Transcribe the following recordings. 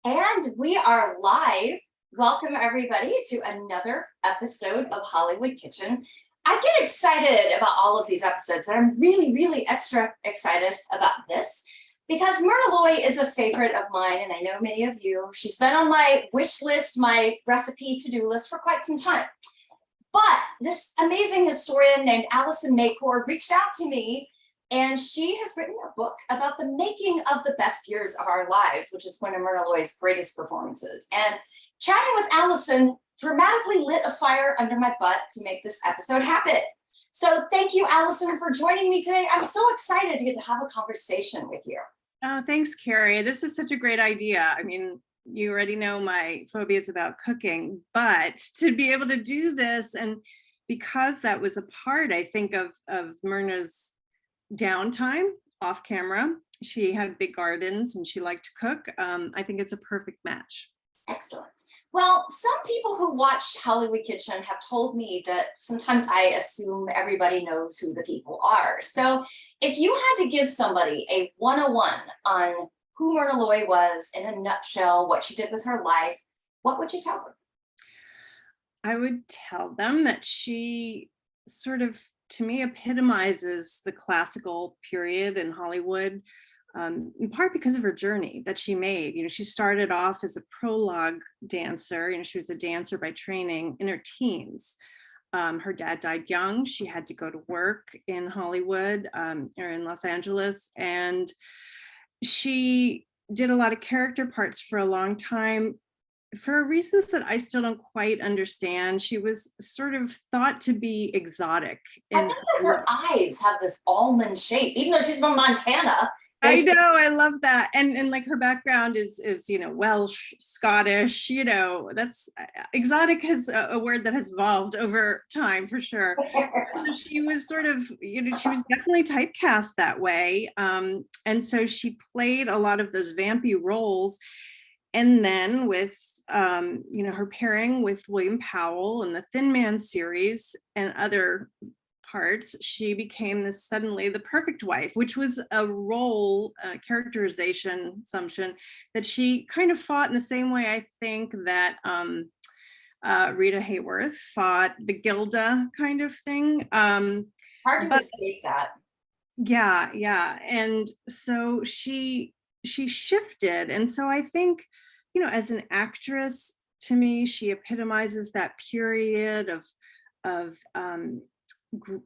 And we are live. Welcome, everybody, to another episode of Hollywood Kitchen. I get excited about all of these episodes, and I'm really extra excited about this because Myrna Loy is a favorite of mine, and I know many of you. She's been on my wish list, my recipe to-do list for quite some time. But this amazing historian named Alison Macor reached out to me, and she has written a book about the making of the best years of our lives, which is one of Myrna Loy's greatest performances. And chatting with Alison dramatically lit a fire under my butt to make this episode happen. So thank you, Alison, for joining me today. I'm so excited to get to have a conversation with you. Oh, thanks, Carrie. This is such a great idea. I mean, you already know my phobias about cooking, but to be able to do this, and because that was a part, I think, of Myrna's downtime off camera. She had big gardens and she liked to cook. I think it's a perfect match. Excellent. Well, some people who watch Hollywood Kitchen have told me that sometimes I assume everybody knows who the people are. So if you had to give somebody a 101 on who Myrna Loy was in a nutshell, what she did with her life, what would you tell them? I would tell them that she sort of, to me, epitomizes the classical period in Hollywood, in part because of her journey that she made. She started off as a prologue dancer. She was a dancer by training in her teens. Her dad died young. She had to go to work in Hollywood or in Los Angeles. And she did a lot of character parts for a long time for reasons that I still don't quite understand. She was sort of thought to be exotic. I think because her eyes have this almond shape, even though she's from Montana. I know, I love that. And like her background is Welsh, Scottish, that's exotic is a word that has evolved over time for sure. So she was sort of, she was definitely typecast that way. And so she played a lot of those vampy roles. And then with, her pairing with William Powell and the Thin Man series and other parts, she became suddenly the perfect wife, which was a role characterization assumption that she kind of fought in the same way, I think, that Rita Hayworth fought the Gilda kind of thing. Hard to escape that. Yeah. And so she shifted. And so I think, as an actress, to me, she epitomizes that period of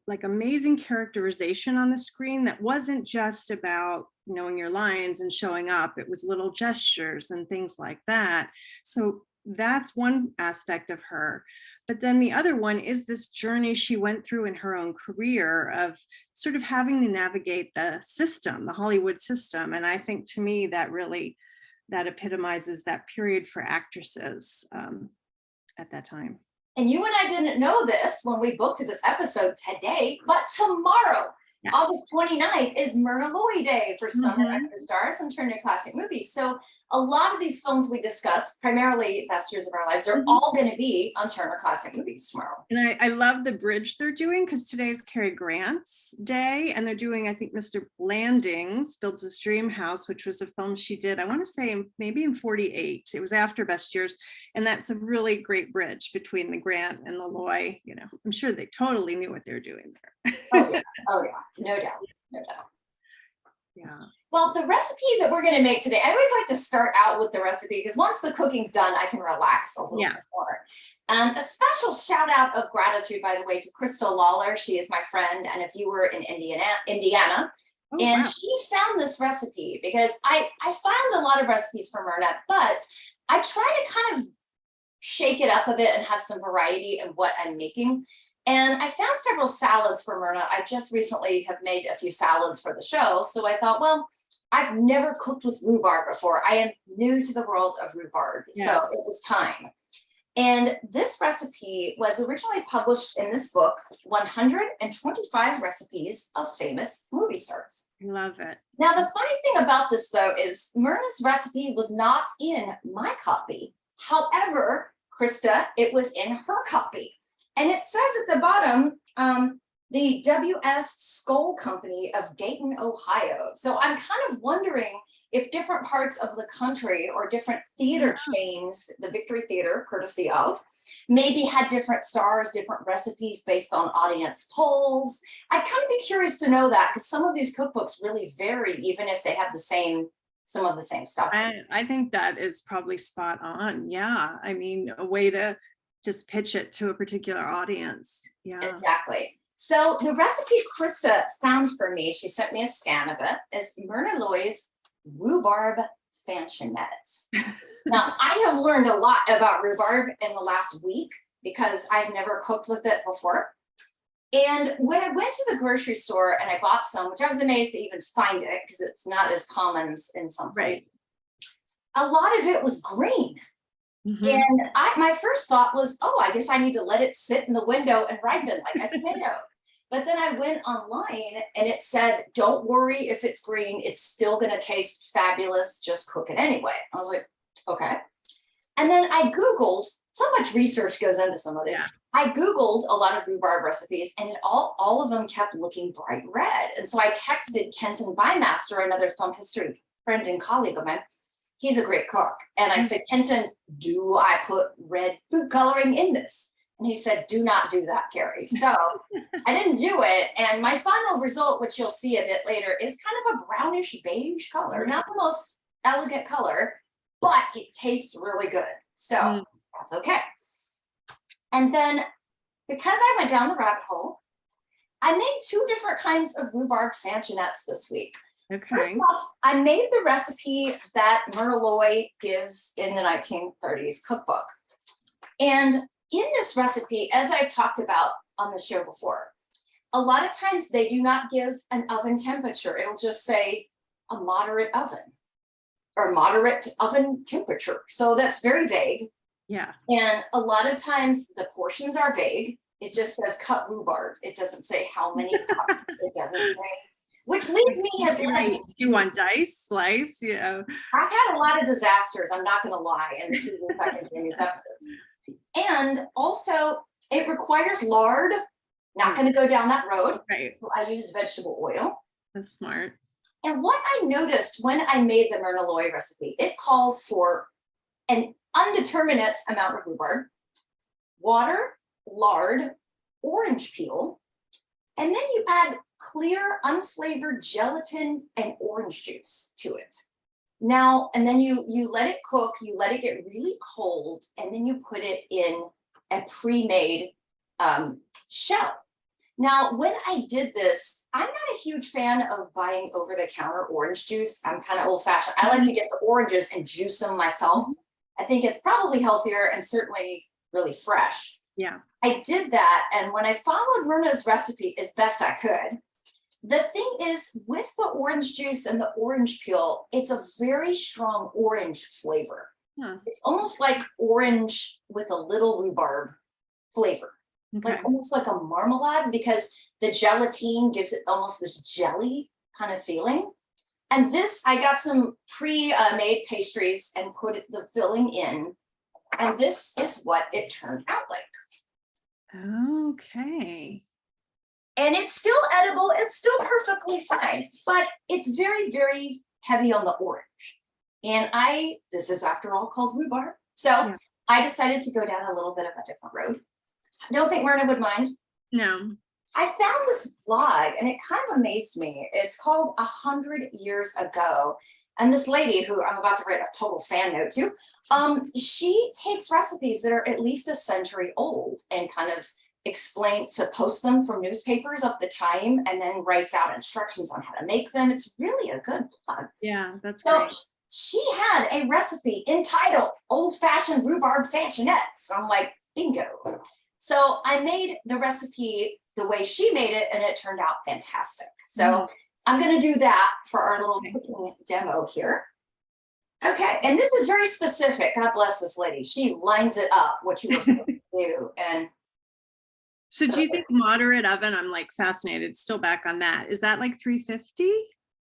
like amazing characterization on the screen that wasn't just about knowing your lines and showing up. It was little gestures and things like that. So that's one aspect of her. But then the other one is this journey she went through in her own career of sort of having to navigate the system, the Hollywood system. And I think, to me, that epitomizes that period for actresses at that time. And you and I didn't know this when we booked this episode today, but tomorrow, yes, August 29th, is Myrna Loy Day for Summer Actor Stars and Turner Classic Movies. So a lot of these films we discuss, primarily Best Years of Our Lives, are all going to be on Turner Classic Movies tomorrow. And I love the bridge they're doing, because today is Cary Grant's day, and they're doing, I think, Mr. Blandings Builds His Dream House, which was a film she did, I want to say, maybe in 48. It was after Best Years, and that's a really great bridge between the Grant and the Loy. I'm sure they totally knew what they were doing there. Oh yeah, no doubt. Yeah. Well, the recipe that we're going to make today, I always like to start out with the recipe, because once the cooking's done, I can relax a little bit more. A special shout out of gratitude, by the way, to Crystal Lawler. She is my friend and a viewer in Indiana. Oh, and wow. She found this recipe because I found a lot of recipes for Myrna, but I try to kind of shake it up a bit and have some variety in what I'm making. And I found several salads for Myrna. I just recently have made a few salads for the show. So I thought, well, I've never cooked with rhubarb before. I am new to the world of rhubarb. Yeah. So it was time. And this recipe was originally published in this book, 125 Recipes of Famous Movie Stars. I love it. Now, the funny thing about this, though, is Myrna's recipe was not in my copy. However, Krista, it was in her copy. And it says at the bottom, the W.S. Skoll Company of Dayton, Ohio. So I'm kind of wondering if different parts of the country or different theater chains, the Victory Theater, courtesy of, maybe had different stars, different recipes based on audience polls. I'd kind of be curious to know that, because some of these cookbooks really vary, even if they have some of the same stuff. I think that is probably spot on. Yeah. I mean, a way to just pitch it to a particular audience. Yeah. Exactly. So the recipe Krista found for me, she sent me a scan of it, is Myrna Loy's Rhubarb Fanchonettes. Now, I have learned a lot about rhubarb in the last week because I've never cooked with it before. And when I went to the grocery store and I bought some, which I was amazed to even find it because it's not as common in some places, a lot of it was green. And my first thought was, oh, I guess I need to let it sit in the window and ripen like a tomato. But then I went online and it said, don't worry if it's green, it's still going to taste fabulous. Just cook it anyway. I was like, okay. And then I Googled, so much research goes into some of this. Yeah. I Googled a lot of rhubarb recipes and all of them kept looking bright red. And so I texted Kenton Bymaster, another film history friend and colleague of mine. He's a great cook. And I said, Kenton, do I put red food coloring in this? And he said, do not do that, Carrie. So I didn't do it. And my final result, which you'll see a bit later, is kind of a brownish beige color, not the most elegant color, but it tastes really good. So that's okay. And then because I went down the rabbit hole, I made 2 different kinds of rhubarb fanchonettes this week. Okay. First off, I made the recipe that Myrna Loy gives in the 1930s cookbook. And in this recipe, as I've talked about on the show before, a lot of times they do not give an oven temperature. It'll just say a moderate oven or moderate oven temperature. So that's very vague. Yeah. And a lot of times the portions are vague. It just says cut rhubarb. It doesn't say how many cups. It doesn't say. Which leads me as do you want dice, slice? You know, I've had a lot of disasters. I'm not going to lie in the 2 weeks I've been doing these episodes. And also, it requires lard. Not going to go down that road. Right. So I use vegetable oil. That's smart. And what I noticed when I made the Myrna Loy recipe, it calls for an indeterminate amount of rhubarb, water, lard, orange peel, and then you add clear, unflavored gelatin and orange juice to it. Now, and then you let it cook, you let it get really cold, and then you put it in a pre-made shell. Now, when I did this, I'm not a huge fan of buying over-the-counter orange juice. I'm kind of old-fashioned. I like to get the oranges and juice them myself. I think it's probably healthier and certainly really fresh. Yeah. I did that, and when I followed Myrna's recipe as best I could, the thing is, with the orange juice and the orange peel, it's a very strong orange flavor. It's almost like orange with a little rhubarb flavor, like almost like a marmalade, because the gelatine gives it almost this jelly kind of feeling. And this, I got some pre-made pastries and put the filling in, and this is what it turned out like. Okay. And it's still edible, it's still perfectly fine, but it's very, very heavy on the orange. And this is after all called rhubarb. So I decided to go down a little bit of a different road. I don't think Myrna would mind. No. I found this blog and it kind of amazed me. It's called 100 Years Ago. And this lady, who I'm about to write a total fan note to, she takes recipes that are at least a century old and kind of post them from newspapers of the time, and then writes out instructions on how to make them. It's really a good blog. Yeah, that's great. She had a recipe entitled Old-Fashioned Rhubarb Fanchonettes. I'm like, bingo. So I made the recipe the way she made it, and it turned out fantastic. So I'm going to do that for our little cooking demo here. Okay, and this is very specific. God bless this lady. She lines it up, what you were supposed to do. And so do you think moderate oven? I'm like fascinated, still back on that. Is that like 350?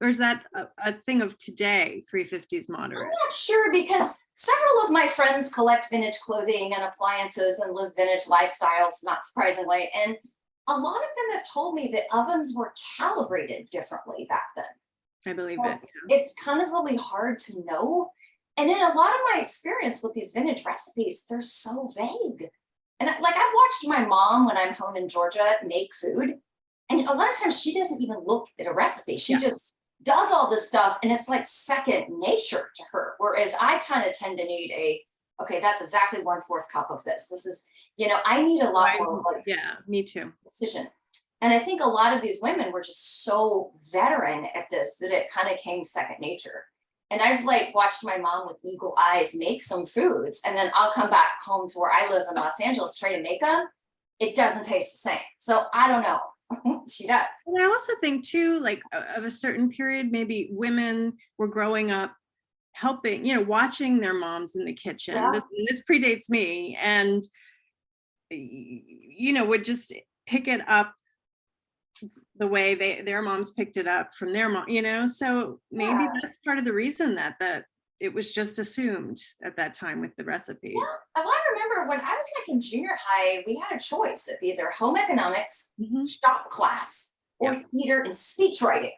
Or is that a thing of today, 350 is moderate? I'm not sure, because several of my friends collect vintage clothing and appliances and live vintage lifestyles, not surprisingly. And a lot of them have told me that ovens were calibrated differently back then. I believe So it. it's kind of really hard to know. And in a lot of my experience with these vintage recipes, they're so vague. And like I've watched my mom when I'm home in Georgia make food. And a lot of times she doesn't even look at a recipe. She Yeah. just does all this stuff and it's like second nature to her. Whereas I kind of tend to need okay, that's exactly 1/4 cup of this. This is, I need a lot Right. more like Yeah, me too. precision. And I think a lot of these women were just so veteran at this that it kind of came second nature. And I've like watched my mom with eagle eyes make some foods, and then I'll come back home to where I live in Los Angeles, try to make them. It doesn't taste the same. So I don't know. She does. And I also think too, like of a certain period, maybe women were growing up helping, watching their moms in the kitchen. Yeah. This predates me, and would just pick it up the way their moms picked it up from their mom, so maybe Yeah. that's part of the reason that it was just assumed at that time with the recipes. Yeah. Well, I remember when I was like in junior high, we had a choice of either home economics, Mhm. shop class, or Yeah. theater and speech writing.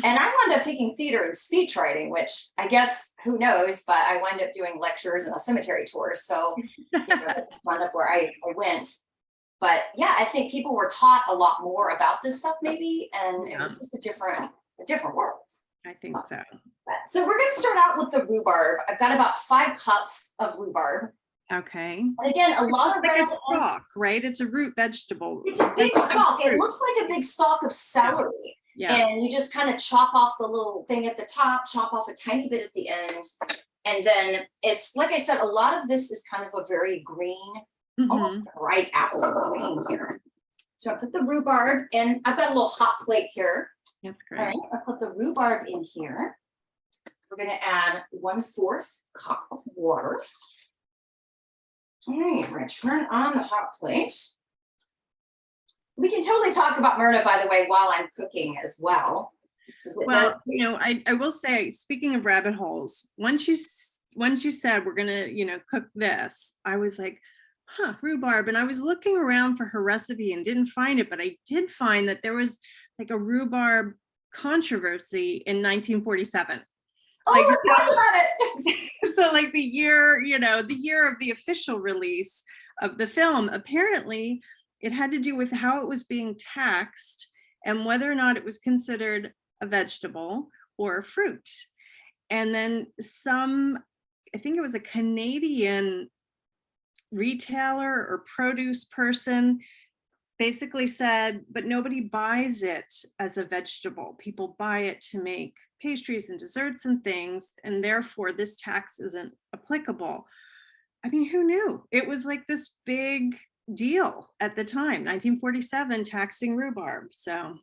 And I wound up taking theater and speech writing, which I guess who knows, but I wound up doing lectures and a cemetery tour. So that's wound up where I went. But yeah, I think people were taught a lot more about this stuff maybe, and it Yeah. was just a different world. I think so. So we're going to start out with the rhubarb. I've got about 5 cups of rhubarb. Okay. And again, a lot of It's like a red- stalk, right? It's a root vegetable. It's a big stalk. It looks like a big stalk of celery. Yeah. And you just kind of chop off the little thing at the top, chop off a tiny bit at the end. And then it's, like I said, a lot of this is kind of a very green, almost bright apple green here. So I put the rhubarb in. I've got a little hot plate here. That's All great. right, I put the rhubarb in here. We're going to add 1/4 cup of water. All right, we're going to turn on the hot plate. We can totally talk about Myrna, by the way, while I'm cooking as well. Well, I will say, speaking of rabbit holes, once you said we're gonna, cook this, I was like, rhubarb. And I was looking around for her recipe and didn't find it, but I did find that there was like a rhubarb controversy in 1947. Oh, Like, let's talk about it. so like the year of the official release of the film, apparently it had to do with how it was being taxed and whether or not it was considered a vegetable or a fruit. And then I think it was a Canadian retailer or produce person basically said, but nobody buys it as a vegetable. People buy it to make pastries and desserts and things, and therefore this tax isn't applicable. I mean, who knew? It was like this big deal at the time, 1947, taxing rhubarb. So,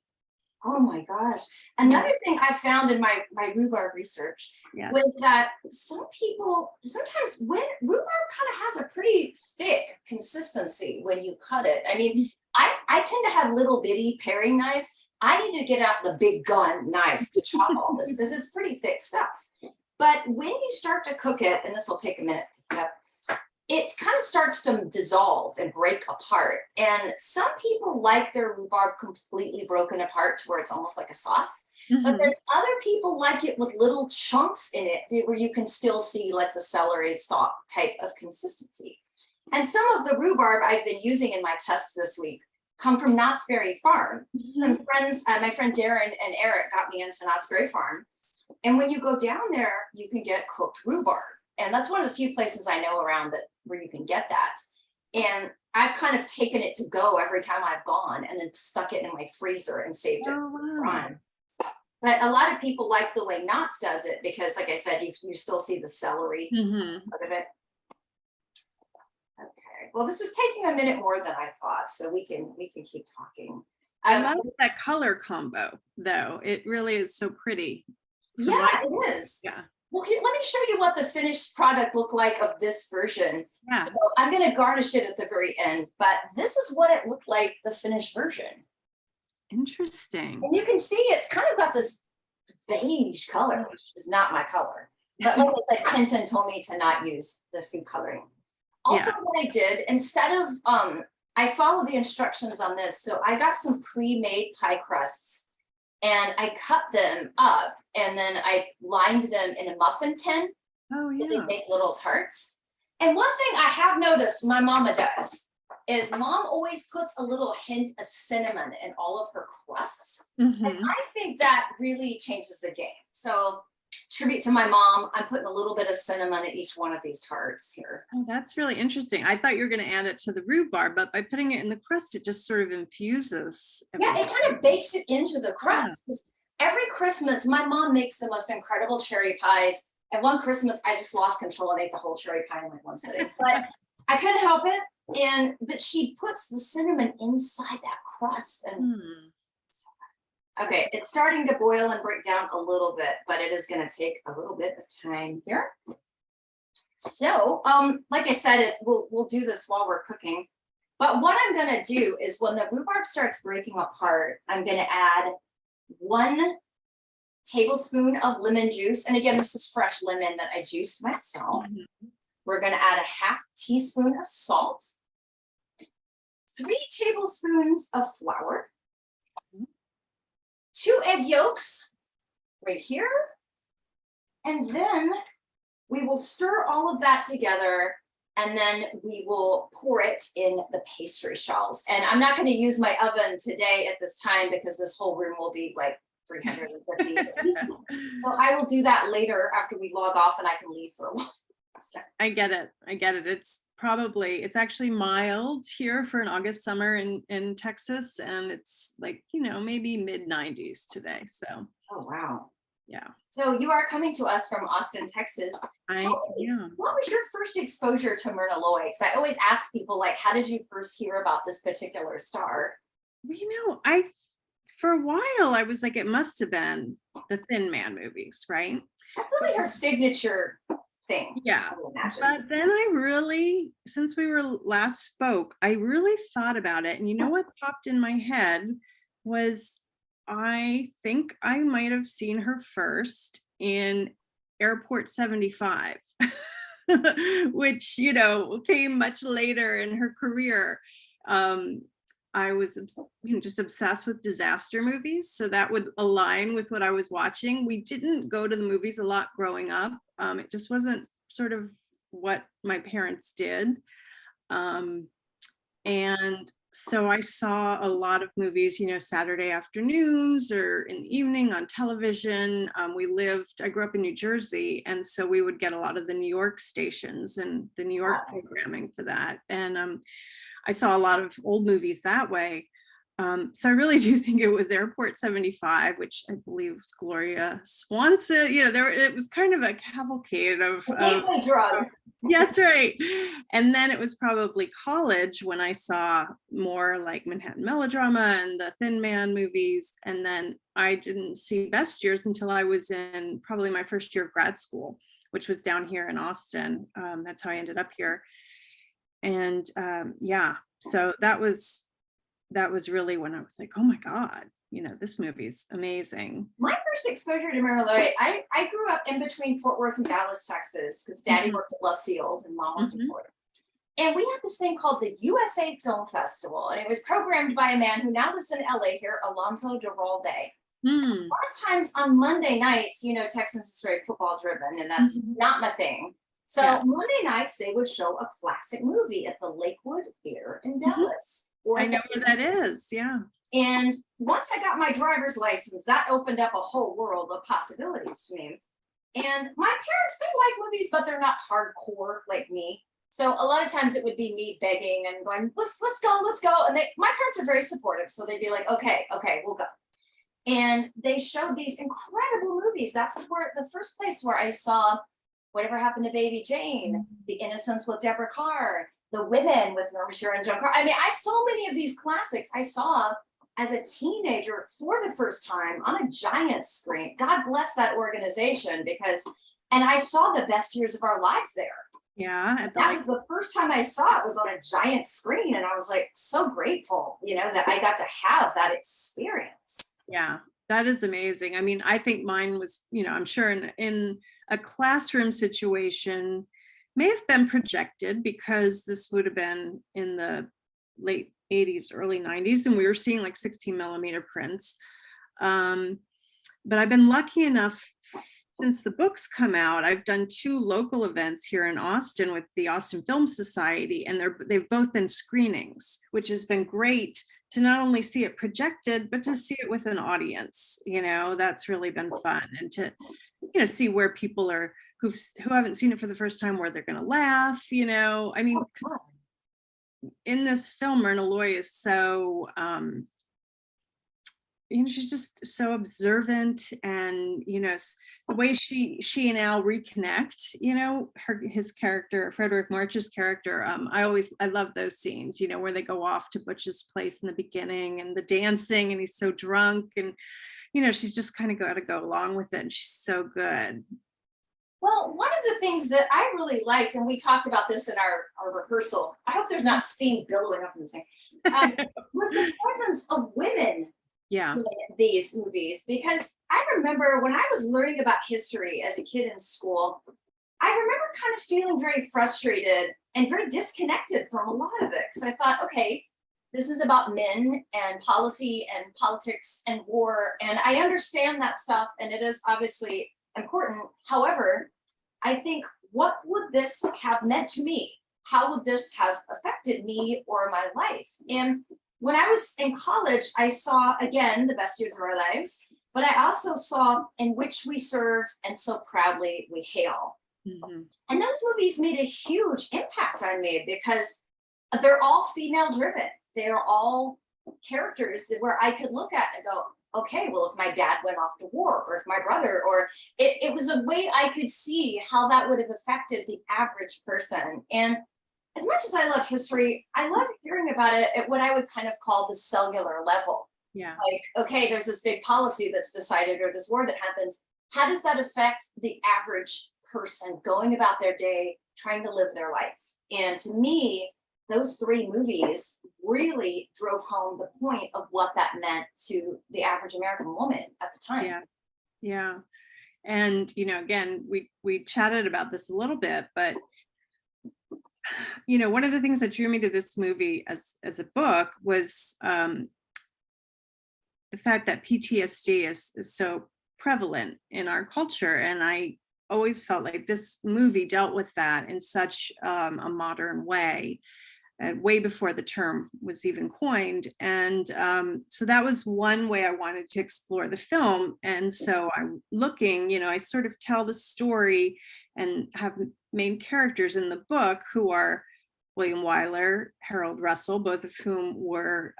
Oh my gosh. Another thing I found in my rhubarb research yes. was that some people, sometimes when rhubarb kind of has a pretty thick consistency when you cut it. I mean, I tend to have little bitty paring knives. I need to get out the big gun knife to chop all this because it's pretty thick stuff. But when you start to cook it, and this will take a minute to heat up, it kind of starts to dissolve and break apart. And some people like their rhubarb completely broken apart to where it's almost like a sauce. But then other people like it with little chunks in it where you can still see like the celery stalk type of consistency. And some of the rhubarb I've been using in my tests this week come from Knott's Berry Farm. Some friends, my friend Darren and Eric got me into Knott's Berry Farm. And when you go down there, you can get cooked rhubarb. And that's one of the few places I know around where you can get that. And I've kind of taken it to go every time I've gone and then stuck it in my freezer and saved it for on. But a lot of people like the way Knott's does it because, like I said, you still see the celery part of it. Okay, well, this is taking a minute more than I thought, so we can keep talking. I love that color combo, though. It really is so pretty. Yeah, it is. Yeah. Well, let me show you what the finished product looked like of this version. Yeah. So I'm going to garnish it at the very end, but this is what it looked like, the finished version. Interesting. And you can see it's kind of got this beige color, which is not my color. But like I said, Kenton told me to not use the food coloring. Also, what I did, instead of, I followed the instructions on this. So I got some pre-made pie crusts and I cut them up and then I lined them in a muffin tin. Oh, So they yeah. make little tarts. And one thing I have noticed my mama does is mom always puts a little hint of cinnamon in all of her crusts. And Mhm. I think that really changes the game. So tribute to my mom, I'm putting a little bit of cinnamon in each one of these tarts here. Oh, that's really interesting. I thought you were going to add it to the rhubarb, but by putting it in the crust, it just sort of infuses Yeah, everything. it kind of bakes it into the Yeah. crust. 'Cause every Christmas, my mom makes the most incredible cherry pies. And one Christmas, I just lost control and ate the whole cherry pie in like one sitting. But I couldn't help it. But she puts the cinnamon inside that crust. And Hmm. okay, it's starting to boil and break down a little bit, but it is going to take a little bit of time here. So, like I said, we'll do this while we're cooking. But what I'm going to do is when the rhubarb starts breaking apart, I'm going to add 1 tablespoon of lemon juice. And again, this is fresh lemon that I juiced myself. Mhm. We're going to add a 1/2 teaspoon of salt, 3 tablespoons of flour, 2 egg yolks right here. And then we will stir all of that together and then we will pour it in the pastry shells. And I'm not going to use my oven today at this time because this whole room will be like 350 degrees. So I will do that later after we log off and I can leave for a while. I get it. I get it. It's actually mild here for an August summer in Texas. And it's like, maybe mid 90s today. So, Oh, wow. yeah. So you are coming to us from Austin, Texas. Tell me, Yeah. what was your first exposure to Myrna Loy? Because I always ask people, like, how did you first hear about this particular star? Well, for a while, I was like, it must have been the Thin Man movies, right? That's really her signature thing. Yeah. I would imagine. But then since we were last spoke, I really thought about it. And you know what popped in my head was I think I might have seen her first in Airport 75, which, came much later in her career. I was just obsessed with disaster movies. So that would align with what I was watching. We didn't go to the movies a lot growing up. It just wasn't sort of what my parents did. And so I saw a lot of movies, Saturday afternoons or in the evening on television. I grew up in New Jersey. And so we would get a lot of the New York stations and the New York programming for that. And I saw a lot of old movies that way. So I really do think it was Airport 75, which I believe was Gloria Swanson. It was kind of a cavalcade of Gateway drug. Yes, right. And then it was probably college when I saw more like Manhattan Melodrama and the Thin Man movies. And then I didn't see Best Years until I was in probably my first year of grad school, which was down here in Austin. That's how I ended up here. And so that was really when I was like, oh my God, this movie's amazing. My first exposure to Myrna Loy, I grew up in between Fort Worth and Dallas, Texas, because Daddy worked at Love Field and Mom worked in Florida. And we had this thing called the USA Film Festival, and it was programmed by a man who now lives in LA here, Alonzo Duralde. A lot of times on Monday nights, Texas is very football driven, and that's not my thing. So Monday nights, they would show a classic movie at the Lakewood Theater in Dallas. I know where that is. Yeah. And once I got my driver's license, that opened up a whole world of possibilities to me. And my parents, they like movies, but they're not hardcore like me. So a lot of times it would be me begging and going, let's go. And my parents are very supportive. So they'd be like, okay, we'll go. And they showed these incredible movies. That's the first place where I saw Whatever Happened to Baby Jane, The Innocents with Deborah Carr, The Women with Norma Shearer and Joan Carr. I mean, so many of these classics I saw as a teenager for the first time on a giant screen. God bless that organization and I saw the Best Years of Our Lives there. Yeah. That was the first time I saw it was on a giant screen. And I was like, so grateful, that I got to have that experience. Yeah, that is amazing. I mean, I think mine was, I'm sure in a classroom situation may have been projected because this would have been in the late 80s, early 90s, and we were seeing like 16 millimeter prints. But I've been lucky enough since the books come out. I've done 2 local events here in Austin with the Austin Film Society, and they've both been screenings, which has been great to not only see it projected, but to see it with an audience. That's really been fun, and to see where people are who haven't seen it for the first time, where they're going to laugh. I mean, in this film, Myrna Loy is so she's just so observant, and the way she and Al reconnect, his character, Frederick March's character, I love those scenes, where they go off to Butch's place in the beginning, and the dancing, and he's so drunk, and she's just kind of got to go along with it, and she's so good. Well, one of the things that I really liked, and we talked about this in our rehearsal, I hope there's not steam billowing up in this thing, was the presence of women in these movies. Because I remember when I was learning about history as a kid in school, I remember kind of feeling very frustrated and very disconnected from a lot of it. Because I thought, okay, this is about men and policy and politics and war, and I understand that stuff, and it is obviously important. However, I think, what would this have meant to me? How would this have affected me or my life? And when I was in college, I saw, again, The Best Years of Our Lives, but I also saw In Which We Serve and So Proudly We Hail. Mm-hmm. And those movies made a huge impact on me, because they're all female driven. They're all characters where I could look at and go, okay, well, if my dad went off to war, or if my brother, or it was a way I could see how that would have affected the average person. And as much as I love history, I love hearing about it at what I would kind of call the cellular level. Yeah. Like, okay, there's this big policy that's decided, or this war that happens. How does that affect the average person going about their day, trying to live their life? And to me, those 3 movies really drove home the point of what that meant to the average American woman at the time. Yeah. And, again, we chatted about this a little bit, but, one of the things that drew me to this movie as a book was the fact that PTSD is so prevalent in our culture. And I always felt like this movie dealt with that in such a modern way. Way before the term was even coined. And so that was one way I wanted to explore the film. And so I'm looking, I sort of tell the story and have main characters in the book who are William Wyler, Harold Russell, both of whom were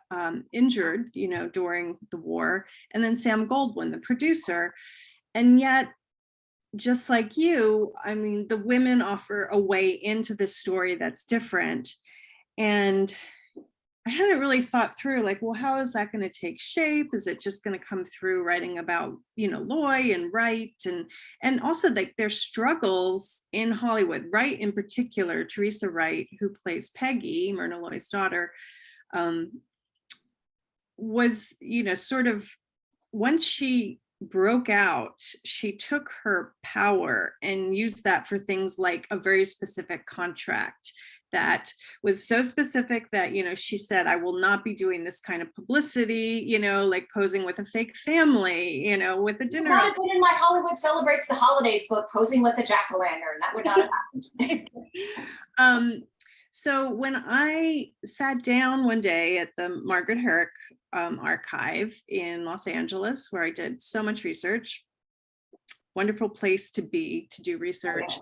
injured, during the war, and then Sam Goldwyn, the producer. And yet, just like you, I mean, the women offer a way into this story that's different. And I hadn't really thought through, like, well, how is that going to take shape? Is it just going to come through writing about, Loy and Wright, and also like their struggles in Hollywood? Wright in particular, Teresa Wright, who plays Peggy, Myrna Loy's daughter, was, sort of, once she broke out, she took her power and used that for things like a very specific contract that was so specific that, she said, I will not be doing this kind of publicity, like posing with a fake family, with a dinner. Not been in my Hollywood Celebrates the Holidays book, posing with a jack-o'-lantern. That would not have happened. So when I sat down one day at the Margaret Herrick archive in Los Angeles, where I did so much research, wonderful place to be to do research.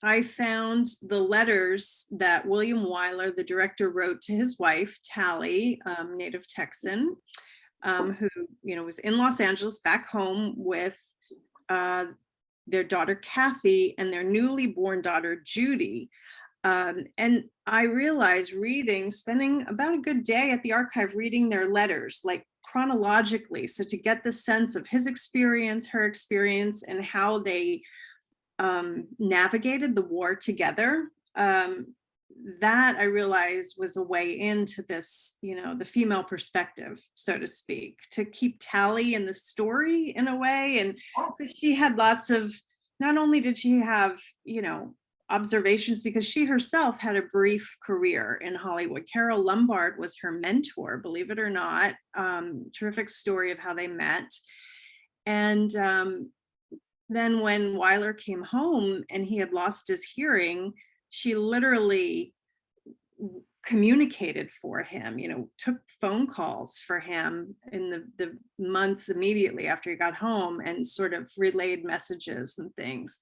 I found the letters that William Wyler, the director, wrote to his wife, Tally, native Texan, who, was in Los Angeles back home with their daughter, Kathy, and their newly born daughter, Judy. And I realized spending about a good day at the archive reading their letters, like chronologically. So to get the sense of his experience, her experience, and how they navigated the war together, that I realized was a way into this, the female perspective, so to speak, to keep Tally in the story in a way. And she had lots of, not only did she have, observations, because she herself had a brief career in Hollywood. Carol Lombard was her mentor, believe it or not. Terrific story of how they met. And then when Wyler came home and he had lost his hearing, she literally communicated for him, took phone calls for him in the months immediately after he got home, and sort of relayed messages and things.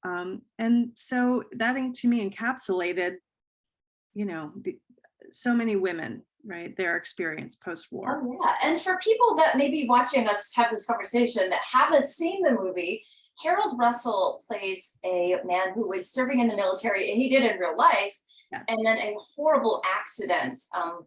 And so that, to me, encapsulated, so many women, right, their experience post-war. Oh, yeah. And for people that may be watching us have this conversation that haven't seen the movie, Harold Russell plays a man who was serving in the military, and he did in real life. Yes. And then a horrible accident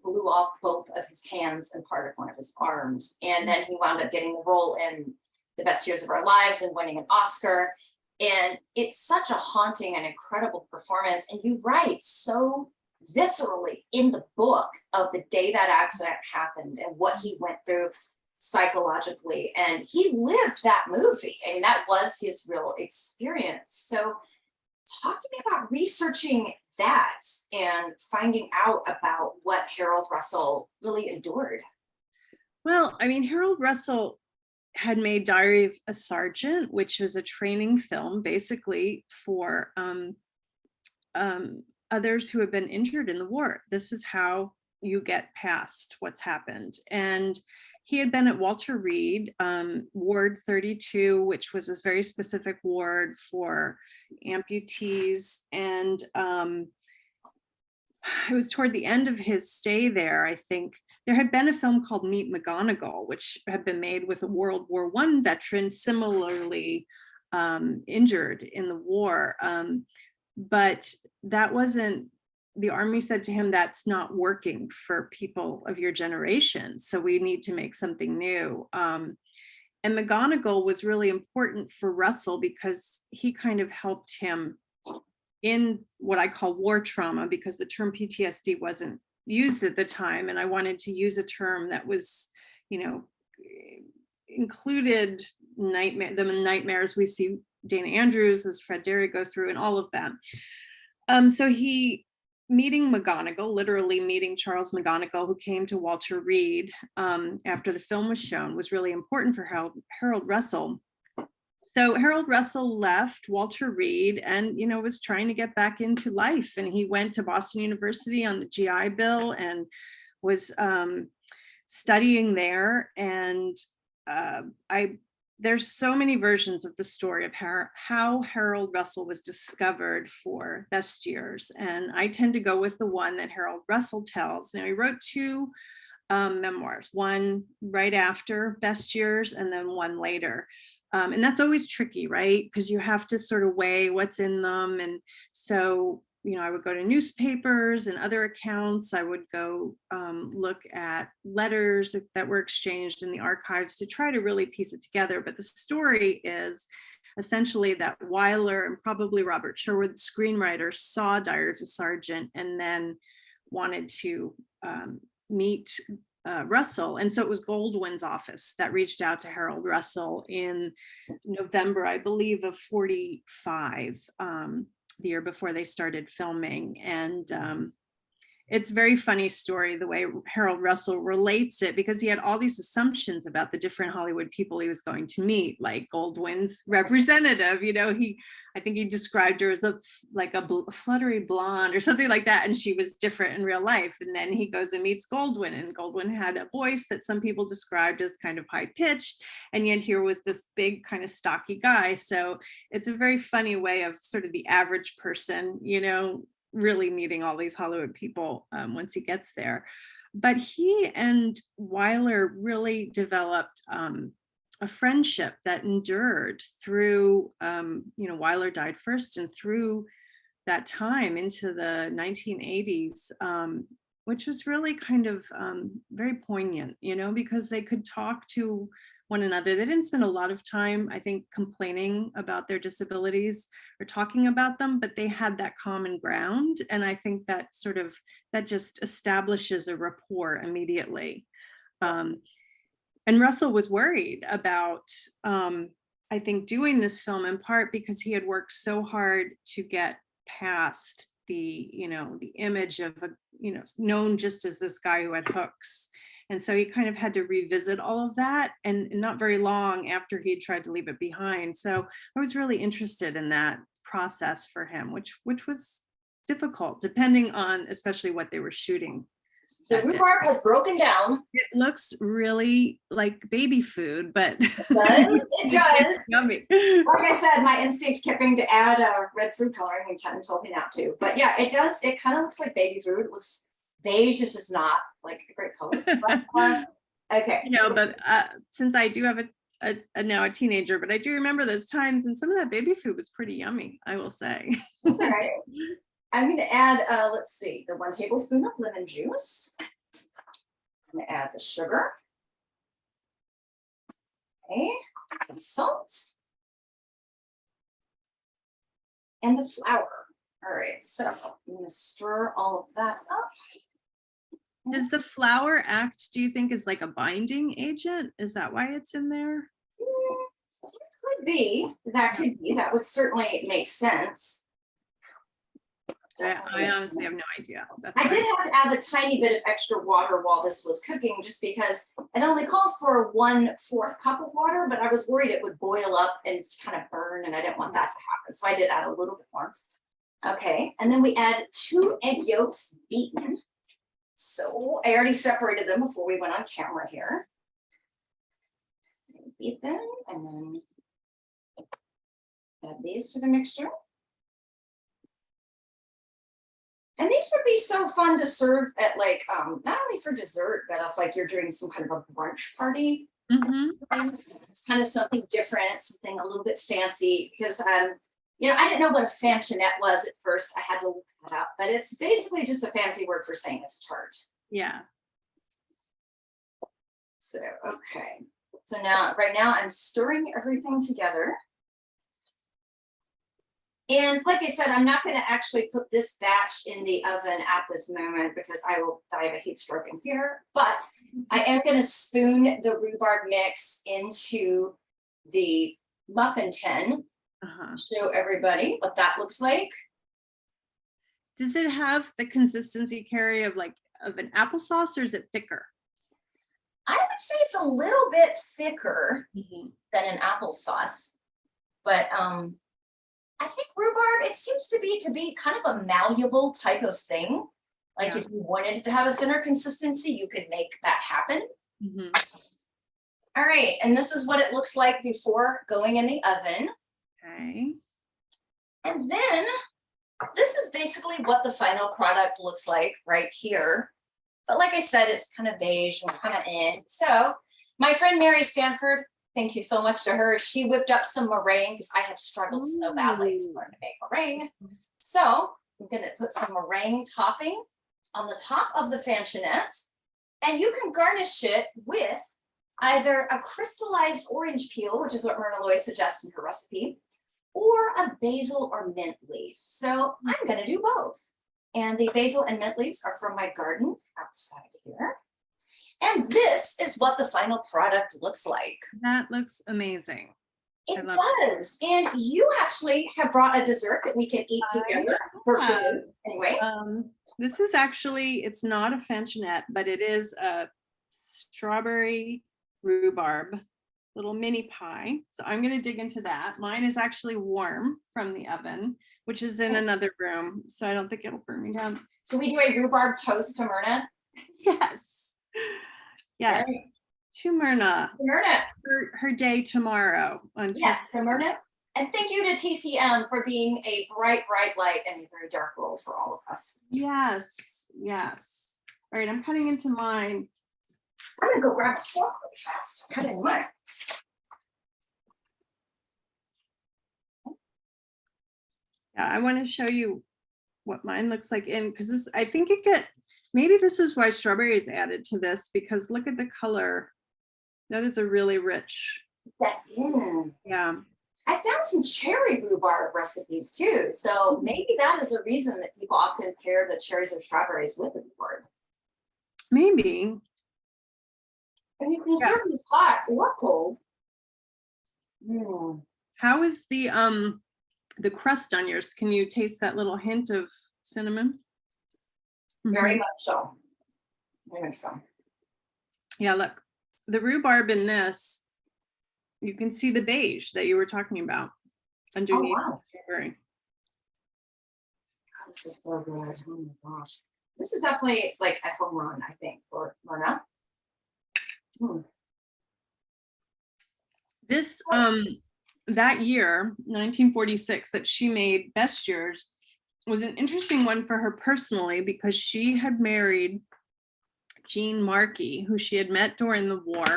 blew off both of his hands and part of one of his arms. And then he wound up getting the role in The Best Years of Our Lives and winning an Oscar. And it's such a haunting and incredible performance. And you write so viscerally in the book of the day that accident happened and what he went through psychologically. And he lived that movie. I mean, that was his real experience. So talk to me about researching that and finding out about what Harold Russell really endured. Well, I mean, Harold Russell had made Diary of a Sergeant, which was a training film basically for others who have been injured in the war. This is how you get past what's happened. And he had been at Walter Reed, Ward 32, which was a very specific ward for amputees. And it was toward the end of his stay there, I think, there had been a film called Meet McGonagall, which had been made with a World War I veteran similarly injured in the war. But that wasn't, the Army said to him, that's not working for people of your generation. So we need to make something new. And McGonagall was really important for Russell because he kind of helped him in what I call war trauma, because the term PTSD wasn't used at the time. And I wanted to use a term that was, included the nightmares we see Dana Andrews as Fred Derry go through and all of that. So meeting McGonagall, literally meeting Charles McGonagall, who came to Walter Reed after the film was shown, was really important for Harold Russell. So Harold Russell left Walter Reed and, was trying to get back into life. And he went to Boston University on the GI Bill and was studying there. And there's so many versions of the story of how Harold Russell was discovered for Best Years. And I tend to go with the one that Harold Russell tells. Now, he wrote two memoirs, one right after Best Years and then one later. And that's always tricky, right? Because you have to sort of weigh what's in them. And so, I would go to newspapers and other accounts. I would go look at letters that were exchanged in the archives to try to really piece it together. But the story is essentially that Wyler and probably Robert Sherwood, the screenwriter, saw Diary of a Sergeant and then wanted to meet Russell. And so it was Goldwyn's office that reached out to Harold Russell in November, I believe, of 45, the year before they started filming. And it's a very funny story, the way Harold Russell relates it, because he had all these assumptions about the different Hollywood people he was going to meet, like Goldwyn's representative. I think he described her as a fluttery blonde or something like that, and she was different in real life. And then he goes and meets Goldwyn, and Goldwyn had a voice that some people described as kind of high pitched, and yet here was this big kind of stocky guy. So it's a very funny way of sort of the average person, really meeting all these Hollywood people once he gets there. But he and Wyler really developed a friendship that endured through, Wyler died first, and through that time into the 1980s, which was really kind of very poignant, because they could talk to one another. They didn't spend a lot of time, I think, complaining about their disabilities or talking about them, but they had that common ground. And I think that just establishes a rapport immediately. And Russell was worried about, I think, doing this film in part because he had worked so hard to get past the, the image of a, known just as this guy who had hooks. And so he kind of had to revisit all of that, and not very long after he tried to leave it behind. So I was really interested in that process for him, which was difficult, depending on especially what they were shooting. The rhubarb has broken down. It looks really like baby food, but it does. It's yummy. Like I said, my instinct kept being to add red food coloring, and Kevin told me not to. But yeah, it does. It kind of looks like baby food. It looks beige. It's just not like a great color. But, okay. But since I do have a now a teenager, but I do remember those times, and some of that baby food was pretty yummy, I will say. All right. I'm going to add, let's see, the 1 tablespoon of lemon juice. I'm going to add the sugar. Okay, some salt. And the flour. All right, so I'm going to stir all of that up. Does the flour act, do you think, is like a binding agent? Is that why it's in there? It could be. That could be. That would certainly make sense. I honestly have no idea. I did have to add a tiny bit of extra water while this was cooking, just because it only calls for 1/4 cup of water, but I was worried it would boil up and kind of burn, and I didn't want that to happen. So I did add a little bit more. Okay, and then we add 2 egg yolks beaten. So I already separated them before we went on camera here. Beat them, and then add these to the mixture. And these would be so fun to serve at, like, not only for dessert, but if like you're doing some kind of a brunch party. It's kind of something different, something a little bit fancy, because I didn't know what a fanchonette was at first. I had to look that up, but it's basically just a fancy word for saying it's a tart. Yeah. So, okay. So right now I'm stirring everything together. And like I said, I'm not going to actually put this batch in the oven at this moment because I will die of a heat stroke in here, but I am going to spoon the rhubarb mix into the muffin tin. Show everybody what that looks like. Does it have the consistency, Carrie, of an applesauce, or is it thicker? I would say it's a little bit thicker than an applesauce, but I think rhubarb, it seems to be kind of a malleable type of thing. Like if you wanted it to have a thinner consistency, you could make that happen. All right, and this is what it looks like before going in the oven. Okay. And then this is basically what the final product looks like right here. But like I said, it's kind of beige and kind of in. So my friend Mary Stanford, thank you so much to her. She whipped up some meringue because I have struggled so badly to learn to make meringue. So I'm going to put some meringue topping on the top of the fanchonette, and you can garnish it with either a crystallized orange peel, which is what Myrna Loy suggests in her recipe, or a basil or mint leaf. So I'm going to do both. And the basil and mint leaves are from my garden outside here. And this is what the final product looks like. That looks amazing. It does. And you actually have brought a dessert that we can eat together for food. Anyway. This is actually, it's not a fanchonette, but it is a strawberry rhubarb little mini pie. So I'm going to dig into that. Mine is actually warm from the oven, which is in another room. So I don't think it'll burn me down. So we do a rhubarb toast to Myrna? Yes. Yes. Right. To Myrna. Myrna. Her day tomorrow. On yes, to Myrna. And thank you to TCM for being a bright, bright light in a very dark world for all of us. Yes. Yes. All right, I'm cutting into mine. I'm gonna go grab a fork really fast. Cut in mine. Yeah, I want to show you what mine looks like in, because this, I think maybe this is why strawberry is added to this, because look at the color. That is a really rich. That is. Yeah. I found some cherry rhubarb recipes too. So maybe that is a reason that people often pair the cherries or strawberries with the rhubarb. Maybe. And you can serve this hot or cold. How is the the crust on yours. Can you taste that little hint of cinnamon? Very much so. Very much so. Yeah, look, the rhubarb in this, you can see the beige that you were talking about underneath wow. the strawberry. Oh, this is so good. Oh my gosh. This is definitely like a home run, I think, for Myrna. This, that year, 1946, that she made Best Years was an interesting one for her personally, because she had married Gene Markey, who she had met during the war.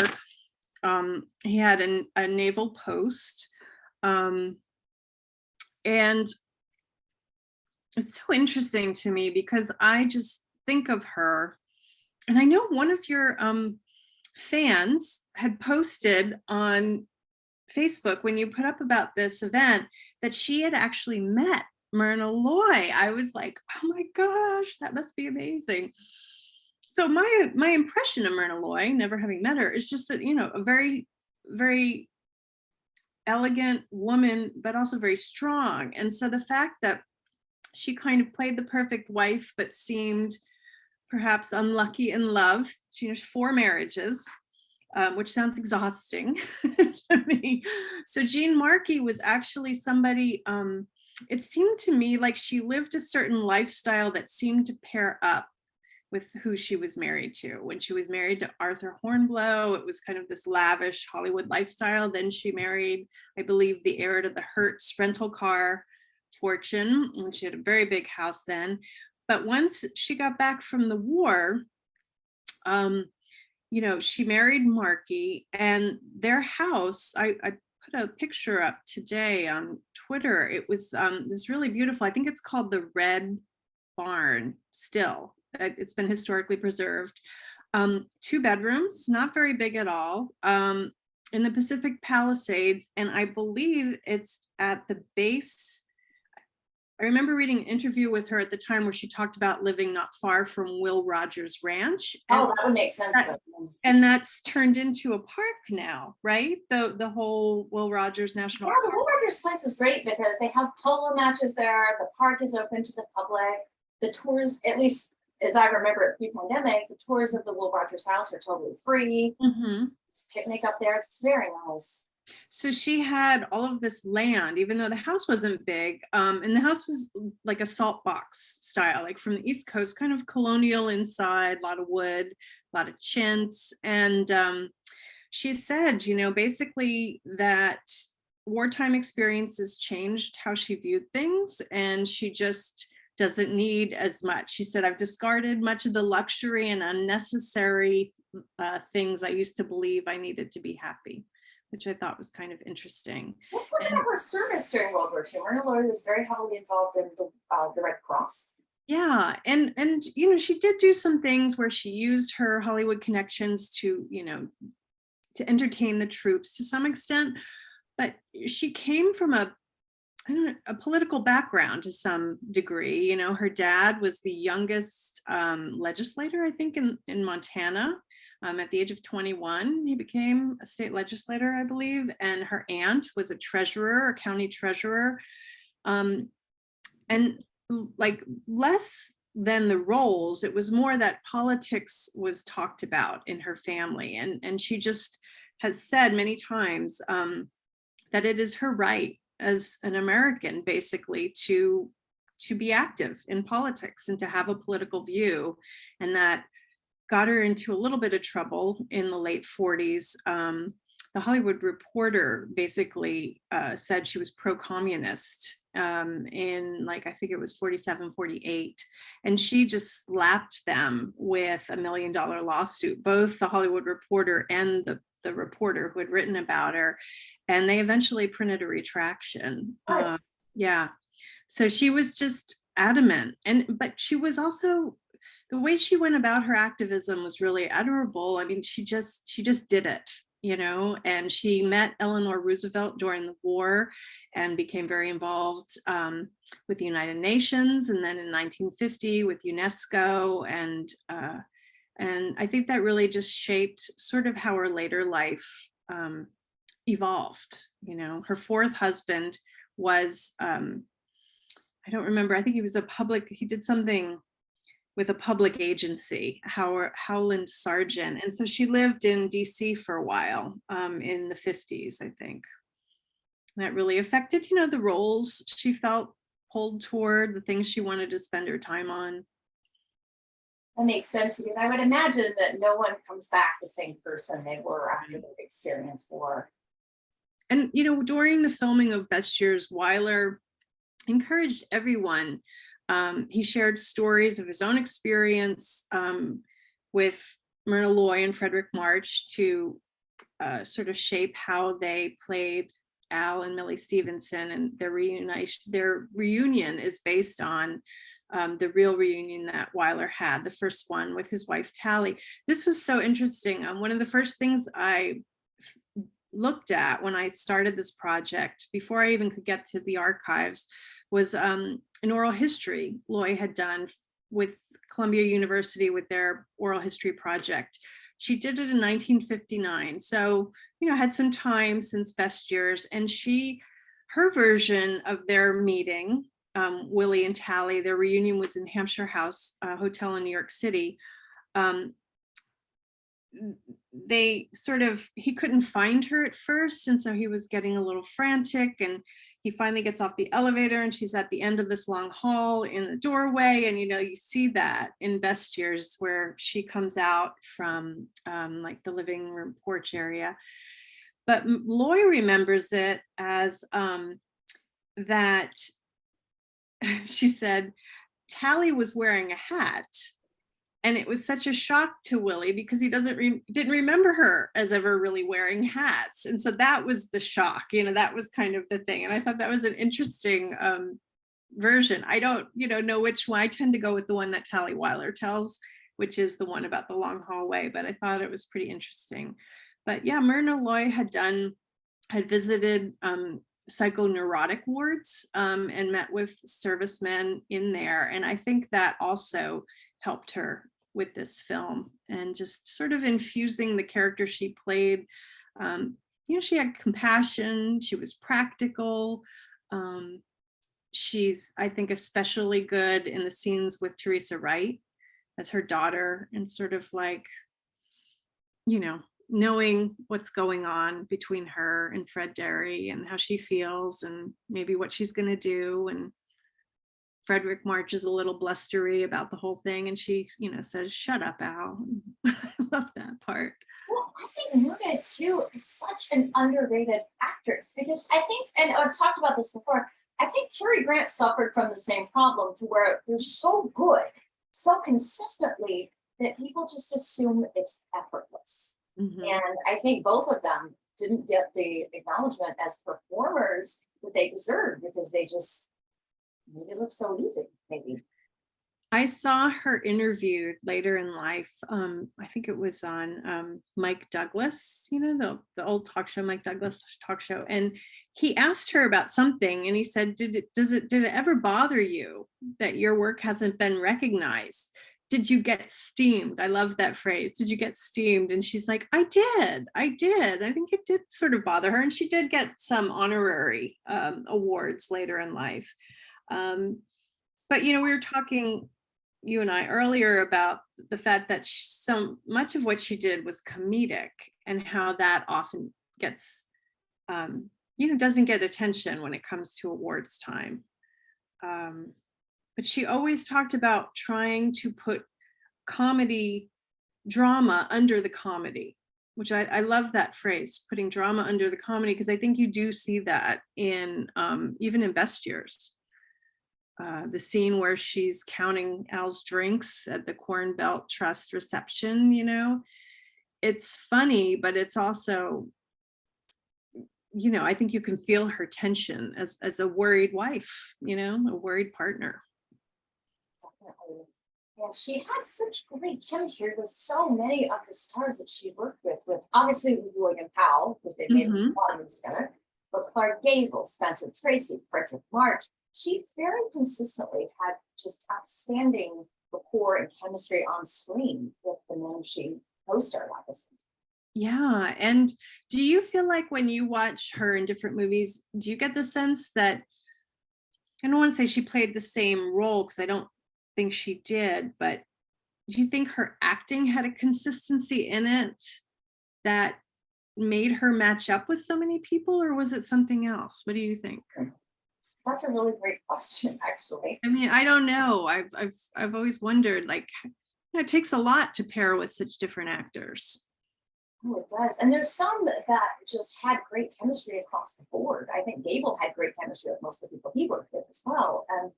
He had a naval post. And it's so interesting to me because I just think of her, and I know one of your fans had posted on Facebook when you put up about this event that she had actually met Myrna Loy. I was like, oh my gosh, that must be amazing. So my impression of Myrna Loy, never having met her, is just that, you know, a very, very elegant woman, but also very strong. And so the fact that she kind of played the perfect wife, but seemed perhaps unlucky in love, you know, 4 marriages, which sounds exhausting to me. So Jean Markey was actually somebody, it seemed to me like she lived a certain lifestyle that seemed to pair up with who she was married to. When she was married to Arthur Hornblow, it was kind of this lavish Hollywood lifestyle. Then she married, I believe, the heir to the Hertz rental car fortune, and she had a very big house then. But once she got back from the war, you know, she married Markey, and their house, I put a picture up today on Twitter. It was this really beautiful, I think it's called the Red Barn still. It's been historically preserved. 2 bedrooms, not very big at all, in the Pacific Palisades. And I believe it's at the base. I remember reading an interview with her at the time where she talked about living not far from Will Rogers Ranch. Oh, that would make sense. And that's turned into a park now, right? The whole Will Rogers National Park. Yeah, the Will Rogers place is great because they have polo matches there. The park is open to the public. The tours, at least as I remember it pre-pandemic, the tours of the Will Rogers house are totally free. Just picnic up there. It's very nice. So she had all of this land, even though the house wasn't big, and the house was like a salt box style, like from the East Coast, kind of colonial inside, a lot of wood, a lot of chintz. And she said, you know, basically that wartime experiences changed how she viewed things, and she just doesn't need as much. She said, I've discarded much of the luxury and unnecessary things I used to believe I needed to be happy, which I thought was kind of interesting. Let's look at her service during World War II. Myrna Loy was very heavily involved in the Red Cross. Yeah, and you know, she did do some things where she used her Hollywood connections to, you know, to entertain the troops to some extent, but she came from a political background to some degree. You know, her dad was the youngest legislator, I think, in Montana. At the age of 21, he became a state legislator, I believe, and her aunt was a treasurer, a county treasurer. And like less than the roles, it was more that politics was talked about in her family. And she just has said many times that it is her right as an American, basically, to be active in politics and to have a political view, and that got her into a little bit of trouble in the late 40s. The Hollywood Reporter basically said she was pro-communist in, like, I think it was 47, 48. And she just slapped them with $1 million lawsuit, both the Hollywood Reporter and the reporter who had written about her. And they eventually printed a retraction. Yeah. So she was just adamant. But she was also, the way she went about her activism was really admirable. I mean, she just did it, you know, and she met Eleanor Roosevelt during the war and became very involved with the United Nations. And then in 1950 with UNESCO. And I think that really just shaped sort of how her later life evolved. You know, her 4th husband was, I don't remember, I think he did something with a public agency, Howland Sargent. And so she lived in DC for a while, in the 50s, I think. And that really affected, the roles she felt pulled toward, the things she wanted to spend her time on. That makes sense, because I would imagine that no one comes back the same person they were after they've experienced war. And, during the filming of Best Years, Weiler encouraged everyone. He shared stories of his own experience with Myrna Loy and Frederick March to sort of shape how they played Al and Millie Stevenson, and their reunion is based on the real reunion that Weiler had, the first one with his wife Tally. This was so interesting. One of the first things I looked at when I started this project, before I even could get to the archives, was an oral history Loy had done with Columbia University with their oral history project. She did it in 1959, so had some time since Best Years, and her version of their meeting, Willie and Tally, their reunion was in Hampshire House Hotel in New York City. He couldn't find her at first, and so he was getting a little frantic, and he finally gets off the elevator and she's at the end of this long hall in the doorway, and you see that in Best Years where she comes out from like the living room porch area. But Loy remembers it as that she said Tally was wearing a hat. And it was such a shock to Willie because he didn't remember her as ever really wearing hats. And so that was the shock, that was kind of the thing. And I thought that was an interesting version. I don't, know which one. I tend to go with the one that Tally Weiler tells, which is the one about the long hallway, but I thought it was pretty interesting. But yeah, Myrna Loy had visited psychoneurotic wards and met with servicemen in there. And I think that also helped her with this film, and just sort of infusing the character she played. She had compassion, she was practical. She's, I think, especially good in the scenes with Teresa Wright as her daughter, and sort of like, knowing what's going on between her and Fred Derry and how she feels and maybe what she's going to do. And Frederick March is a little blustery about the whole thing, and she, says, "Shut up, Al." I love that part. Well, I think Myrna too is such an underrated actress, because I think, and I've talked about this before, I think Cary Grant suffered from the same problem, to where they're so good, so consistently, that people just assume it's effortless. Mm-hmm. And I think both of them didn't get the acknowledgement as performers that they deserved, because they just made it look so easy, maybe. I saw her interviewed later in life. I think it was on Mike Douglas, the old talk show, Mike Douglas talk show. And he asked her about something, and he said, did it ever bother you that your work hasn't been recognized? Did you get steamed? I love that phrase. Did you get steamed? And she's like, I did. I think it did sort of bother her. And she did get some honorary awards later in life. But, we were talking, you and I, earlier about the fact that so much of what she did was comedic, and how that often gets, doesn't get attention when it comes to awards time. But she always talked about trying to put drama under the comedy, which I love that phrase, putting drama under the comedy, because I think you do see that in even in Best Years. The scene where she's counting Al's drinks at the Corn Belt Trust reception, it's funny, but it's also, I think you can feel her tension as a worried wife, a worried partner. Definitely. And she had such great chemistry with so many of the stars that she worked with obviously with William Powell, because they made a lot of movies together, but Clark Gable, Spencer Tracy, Frederick March. She very consistently had just outstanding rapport and chemistry on screen with the men she co-starred opposite. Yeah. And do you feel like when you watch her in different movies, do you get the sense that, I don't want to say she played the same role because I don't think she did, but do you think her acting had a consistency in it that made her match up with so many people, or was it something else? What do you think? That's a really great question, actually. I mean, I don't know. I've always wondered, like, it takes a lot to pair with such different actors. Oh, it does. And there's some that just had great chemistry across the board. I think Gable had great chemistry with most of the people he worked with as well. And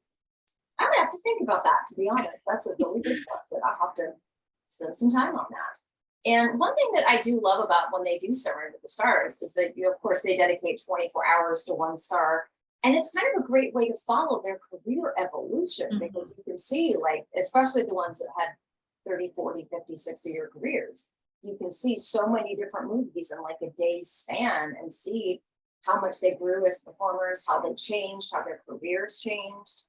I would have to think about that, to be honest. That's a really good question. I'll have to spend some time on that. And one thing that I do love about when they do Summer Into the Stars is that, of course, they dedicate 24 hours to one star. And it's kind of a great way to follow their career evolution because you can see, like, especially the ones that had 30, 40, 50, 60-year careers, you can see so many different movies in like a day's span and see how much they grew as performers, how they changed, how their careers changed.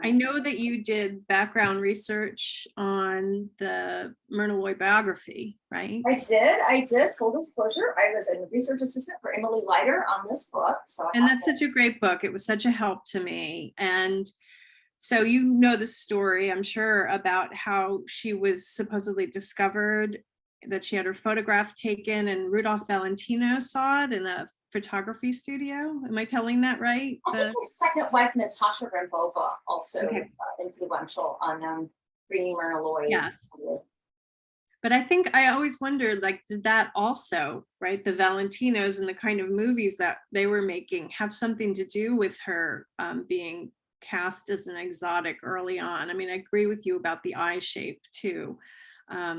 I know that you did background research on the Myrna Loy biography, right? I did. Full disclosure, I was a research assistant for Emily Leiter on this book. And that's such a great book. It was such a help to me. And so you know the story, I'm sure, about how she was supposedly discovered, that she had her photograph taken and Rudolph Valentino saw it in a photography studio. Am I telling that right? I think his second wife, Natasha Rambova, also Okay. was influential on bringing Myrna Loy. Yes. But I think I always wondered, like, did that also, right, the Valentinos and the kind of movies that they were making have something to do with her being cast as an exotic early on? I mean, I agree with you about the eye shape too,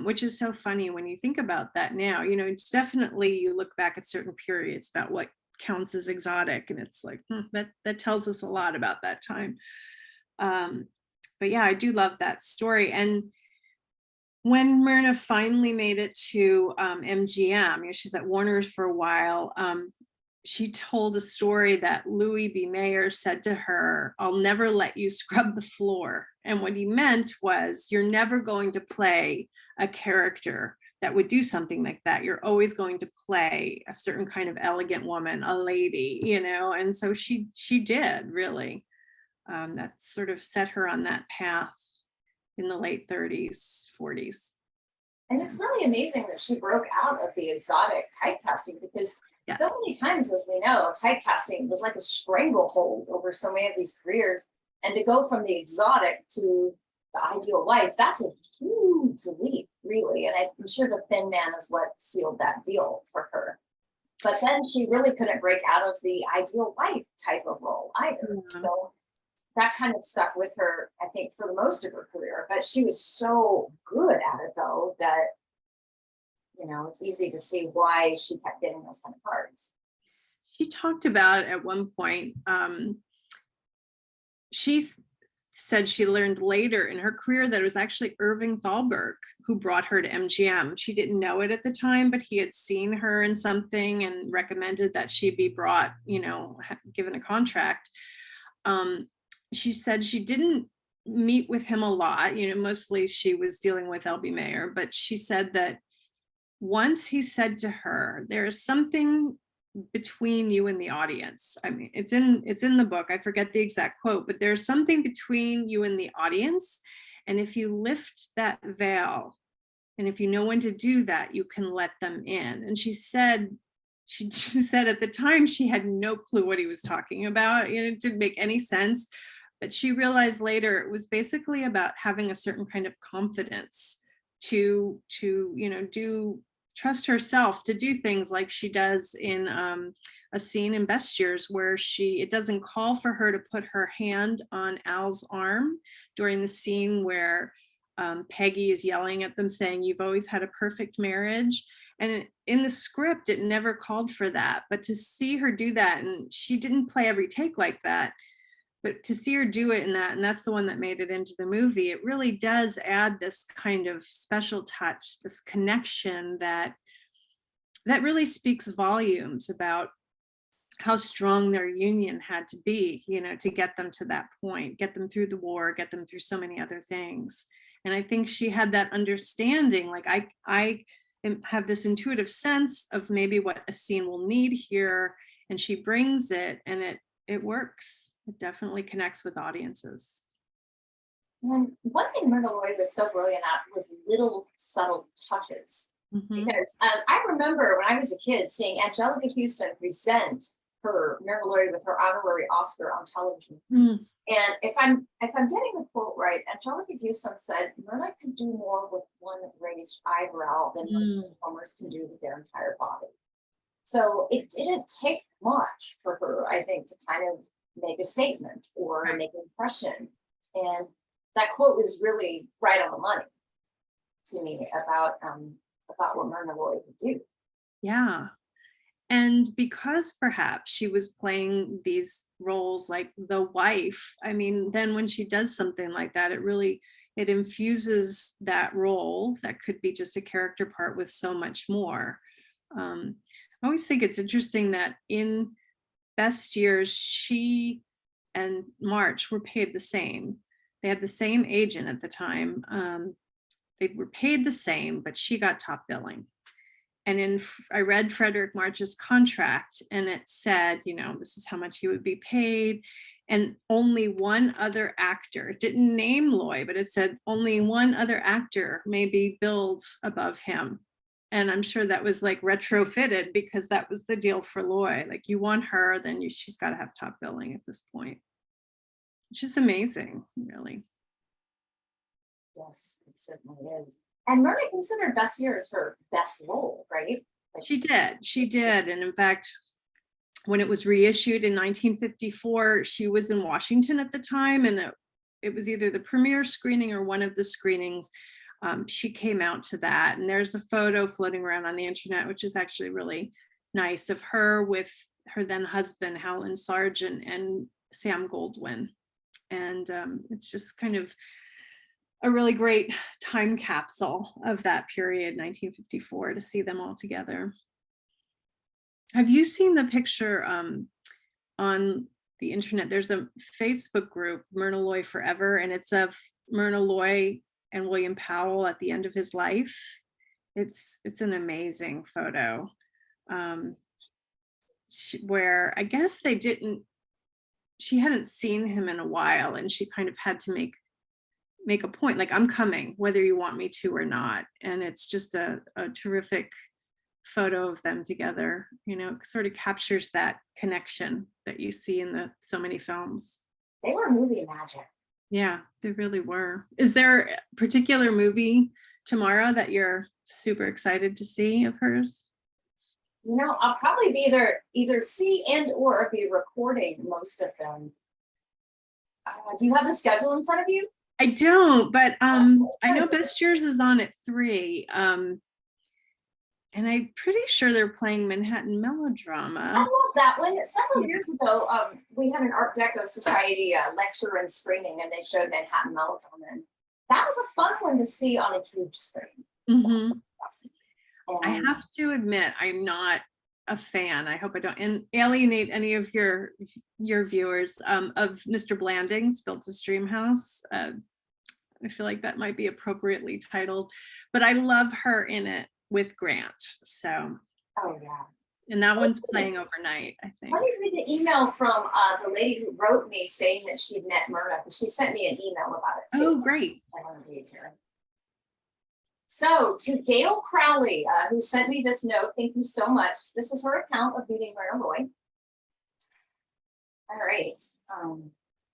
which is so funny when you think about that now. It's definitely, you look back at certain periods about what counts as exotic, and it's like, that tells us a lot about that time. But yeah, I do love that story. And when Myrna finally made it to MGM, she's at Warner's for a while, she told a story that Louis B. Mayer said to her, "I'll never let you scrub the floor." And what he meant was, you're never going to play a character that would do something like that. You're always going to play a certain kind of elegant woman, a lady, and so she did really. That sort of set her on that path in the late 30s, 40s. And it's really amazing that she broke out of the exotic typecasting because so many times, as we know, typecasting was like a stranglehold over so many of these careers. And to go from the exotic to the ideal wife, that's a huge leap, really. And I'm sure the Thin Man is what sealed that deal for her. But then she really couldn't break out of the ideal wife type of role either. So that kind of stuck with her, I think, for the most of her career. But she was so good at it, though, that, it's easy to see why she kept getting those kind of parts. She talked about at one point, she said she learned later in her career that it was actually Irving Thalberg who brought her to MGM. She didn't know it at the time, but he had seen her in something and recommended that she be brought, given a contract. She said she didn't meet with him a lot, mostly she was dealing with LB Mayer, but she said that once he said to her, "There is something between you and the audience." I mean, it's in the book. I forget the exact quote, but there's something between you and the audience. And if you lift that veil, and if you know when to do that, you can let them in. And she said at the time she had no clue what he was talking about. It didn't make any sense. But she realized later it was basically about having a certain kind of confidence to trust herself to do things like she does in a scene in Best Years where it doesn't call for her to put her hand on Al's arm during the scene where Peggy is yelling at them saying, "You've always had a perfect marriage." And in the script, it never called for that. But to see her do that, and she didn't play every take like that, but to see her do it in that, and that's the one that made it into the movie, it really does add this kind of special touch, this connection that really speaks volumes about how strong their union had to be, to get them to that point, get them through the war, get them through so many other things. And I think she had that understanding, like I have this intuitive sense of maybe what a scene will need here, and she brings it, and it works. It definitely connects with audiences. And one thing Myrna Loy was so brilliant at was little subtle touches. Mhm. Because I remember when I was a kid seeing Angelica Houston present her Myrna Loy with her honorary Oscar on television. Mm. And if I'm getting the quote right, Angelica Houston said Myrna could do more with one raised eyebrow than most performers can do with their entire body. So it didn't take much for her, I think, to kind of make a statement or Right. make an impression. And that quote was really right on the money to me about what Myrna Loy could do. Yeah. And because perhaps she was playing these roles like the wife, I mean, then when she does something like that, it infuses that role that could be just a character part with so much more. I always think it's interesting that in Best Years, she and March were paid the same. They had the same agent at the time. They were paid the same, but she got top billing. And I read Frederick March's contract, and it said, this is how much he would be paid. And only one other actor, it didn't name Loy, but it said only one other actor may be billed above him. And I'm sure that was like retrofitted because that was the deal for Loy. Like, you want her, then she's got to have top billing at this point, which is amazing, really. Yes, it certainly is. And Myrna considered Best Years her best role, right? Like, She did. And in fact, when it was reissued in 1954, she was in Washington at the time, and it was either the premiere screening or one of the screenings. She came out to that, and there's a photo floating around on the internet, which is actually really nice, of her with her then husband, Howland Sargent, and Sam Goldwyn. And it's just kind of a really great time capsule of that period, 1954, to see them all together. Have you seen the picture on the internet? There's a Facebook group, Myrna Loy Forever, and it's of Myrna Loy and William Powell at the end of his life. It's an amazing photo, where I guess she hadn't seen him in a while, and she kind of had to make a point, like, I'm coming whether you want me to or not. And it's just a terrific photo of them together. It sort of captures that connection that you see in so many films. they were movie magic. Yeah, they really were. Is there a particular movie tomorrow that you're super excited to see of hers? I'll probably be either see and or be recording most of them. Do you have the schedule in front of you? I don't, but I know Best Years is on at 3. And I'm pretty sure they're playing Manhattan Melodrama. I love that one. Several years ago, we had an Art Deco Society lecture and screening, and they showed Manhattan Melodrama. And that was a fun one to see on a huge screen. Mm-hmm. I have to admit, I'm not a fan. I hope I don't alienate any of your viewers of Mr. Blanding's Built a Stream House. I feel like that might be appropriately titled, but I love her in it with Grant. So, oh yeah, and that one's playing overnight, I think. Let me read the email from the lady who wrote me saying that she'd met Myrna, because she sent me an email about it too. Oh, great. I want to read here. So, to Gail Crowley, who sent me this note, thank you so much. This is her account of meeting Myrna Loy. All right.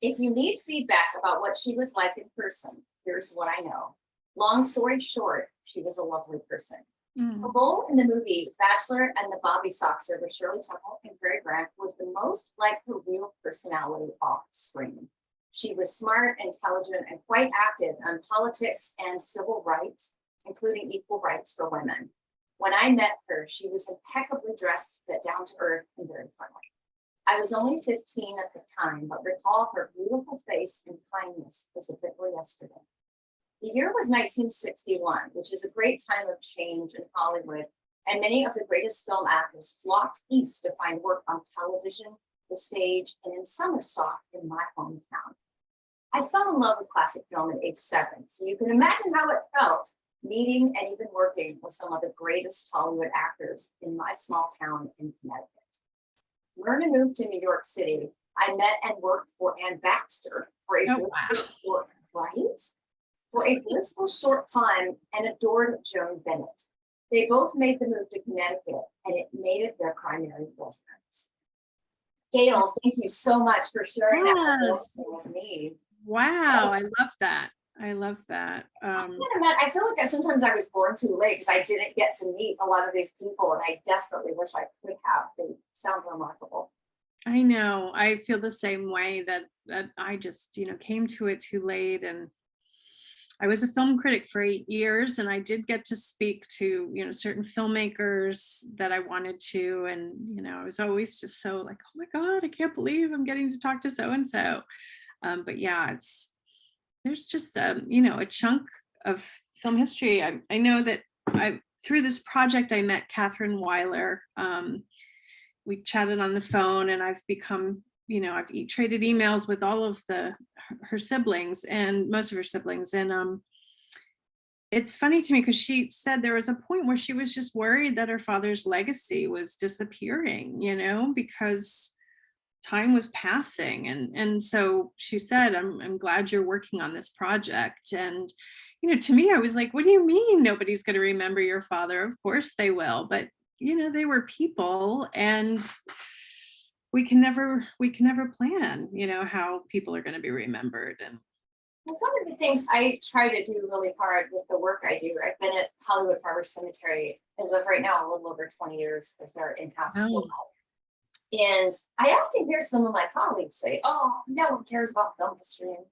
If you need feedback about what she was like in person, here's what I know. Long story short, she was a lovely person. Her role in the movie Bachelor and the Bobby Soxer with Shirley Temple and Cary Grant was the most like her real personality off screen. She was smart, intelligent, and quite active on politics and civil rights, including equal rights for women. When I met her, she was impeccably dressed, but down to earth and very friendly. I was only 15 at the time, but recall her beautiful face and kindness as if it were yesterday. The year was 1961, which is a great time of change in Hollywood, and many of the greatest film actors flocked east to find work on television, the stage, and in summer stock in my hometown. I fell in love with classic film at age 7, so you can imagine how it felt meeting and even working with some of the greatest Hollywood actors in my small town in Connecticut. Myrna moved to New York City. I met and worked for Ann Baxter for a Oh, blissful wow. short, right? For a blissful short time and adored Joan Bennett. They both made the move to Connecticut and it made it their primary residence. Gail, thank you so much for sharing that Yes. with me. Wow, I love that. I love that. I feel like sometimes I was born too late because I didn't get to meet a lot of these people and I desperately wish I could have. They sound remarkable. I know. I feel the same way that I just, came to it too late. And I was a film critic for 8 years, and I did get to speak to, certain filmmakers that I wanted to. And, I was always just so like, oh my God, I can't believe I'm getting to talk to so-and-so. But yeah, there's just, a chunk of film history. I know that through this project, I met Catherine Weiler. We chatted on the phone, and I've become, I've traded emails with all of her siblings and most of her siblings. And it's funny to me because she said there was a point where she was just worried that her father's legacy was disappearing, because time was passing. And so she said, I'm glad you're working on this project. And, to me, I was like, what do you mean nobody's going to remember your father? Of course they will. But, they were people, and we can never plan, how people are going to be remembered. And well, one of the things I try to do really hard with the work I do, I've been at Hollywood Farmers Cemetery as of right now, a little over 20 years as their in-house film. And I often hear some of my colleagues say, oh, no one cares about film history. And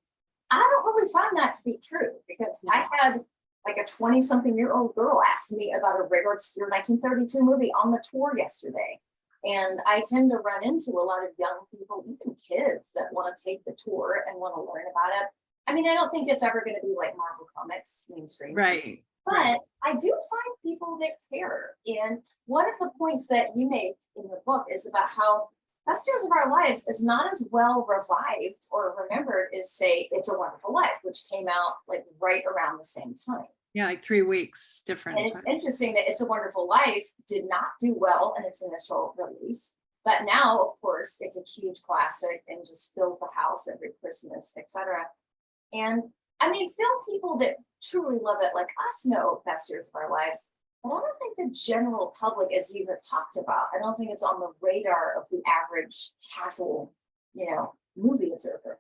I don't really find that to be true because I had like a 20-something-year-old girl ask me about a Rigger 1932 movie on the tour yesterday. And I tend to run into a lot of young people, even kids, that want to take the tour and want to learn about it. I mean, I don't think it's ever going to be like Marvel Comics mainstream. right. But I do find people that care. And one of the points that you made in the book is about how Best Years of Our Lives is not as well revived or remembered as, say, It's a Wonderful Life, which came out like right around the same time. Yeah, like 3 weeks different. And it's interesting that It's a Wonderful Life did not do well in its initial release. But now, of course, it's a huge classic and just fills the house every Christmas, etc. And I mean, film people that truly love it, like us, know Best Years of Our Lives. But I don't think the general public, as you have talked about, I don't think it's on the radar of the average casual, movie observer.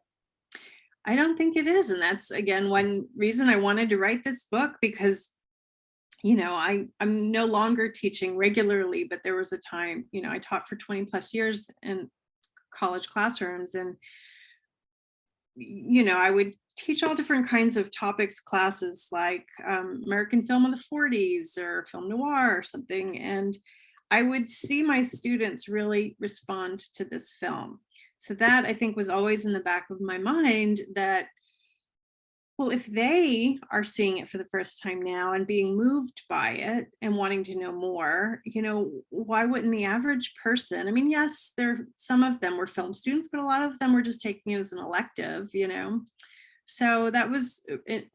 I don't think it is. And that's, again, one reason I wanted to write this book, because, I'm no longer teaching regularly, but there was a time, I taught for 20 plus years in college classrooms, and I would teach all different kinds of topics classes, like American film of the 40s or film noir or something. And I would see my students really respond to this film. So that, I think, was always in the back of my mind, that, well, if they are seeing it for the first time now and being moved by it and wanting to know more, why wouldn't the average person? I mean, yes, some of them were film students, but a lot of them were just taking it as an elective, So that was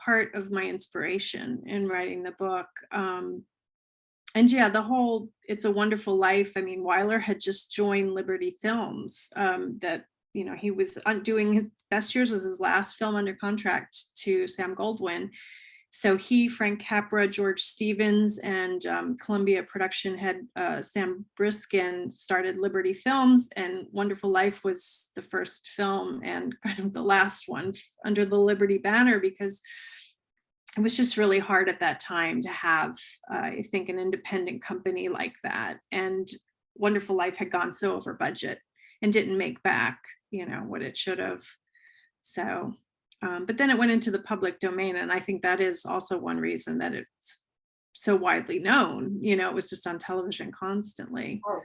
part of my inspiration in writing the book. And yeah, the whole It's a Wonderful Life. I mean, Weiler had just joined Liberty Films, that, he was doing his Best Years was his last film under contract to Sam Goldwyn. So he, Frank Capra, George Stevens, and Columbia production head Sam Briskin started Liberty Films, and Wonderful Life was the first film and kind of the last one under the Liberty banner, because it was just really hard at that time to have, I think, an independent company like that. And Wonderful Life had gone so over budget and didn't make back, what it should have. So, but then it went into the public domain. And I think that is also one reason that it's so widely known. It was just on television constantly. Oh,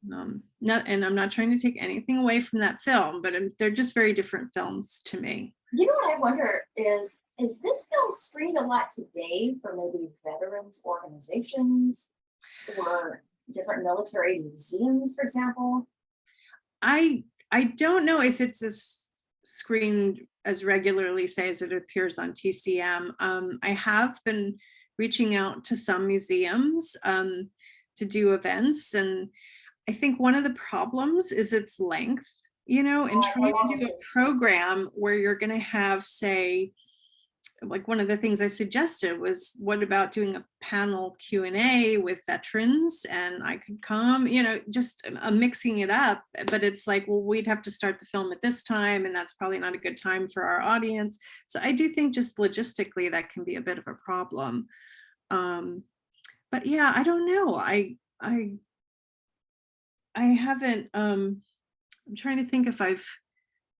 wow. And I'm not trying to take anything away from that film, but they're just very different films to me. What I wonder is this film screened a lot today for maybe veterans organizations or different military museums, for example? I don't know if it's as screened as regularly, say, as it appears on TCM. I have been reaching out to some museums to do events. And I think one of the problems is its length, you know, and trying to do a program where you're going to have, say, like one of the things I suggested was, what about doing a panel Q&A with veterans, and I could come, you know, just mixing it up. But it's like, well, we'd have to start the film at this time, and that's probably not a good time for our audience. So I do think just logistically that can be a bit of a problem. But yeah, I don't know. I haven't, I'm trying to think if I've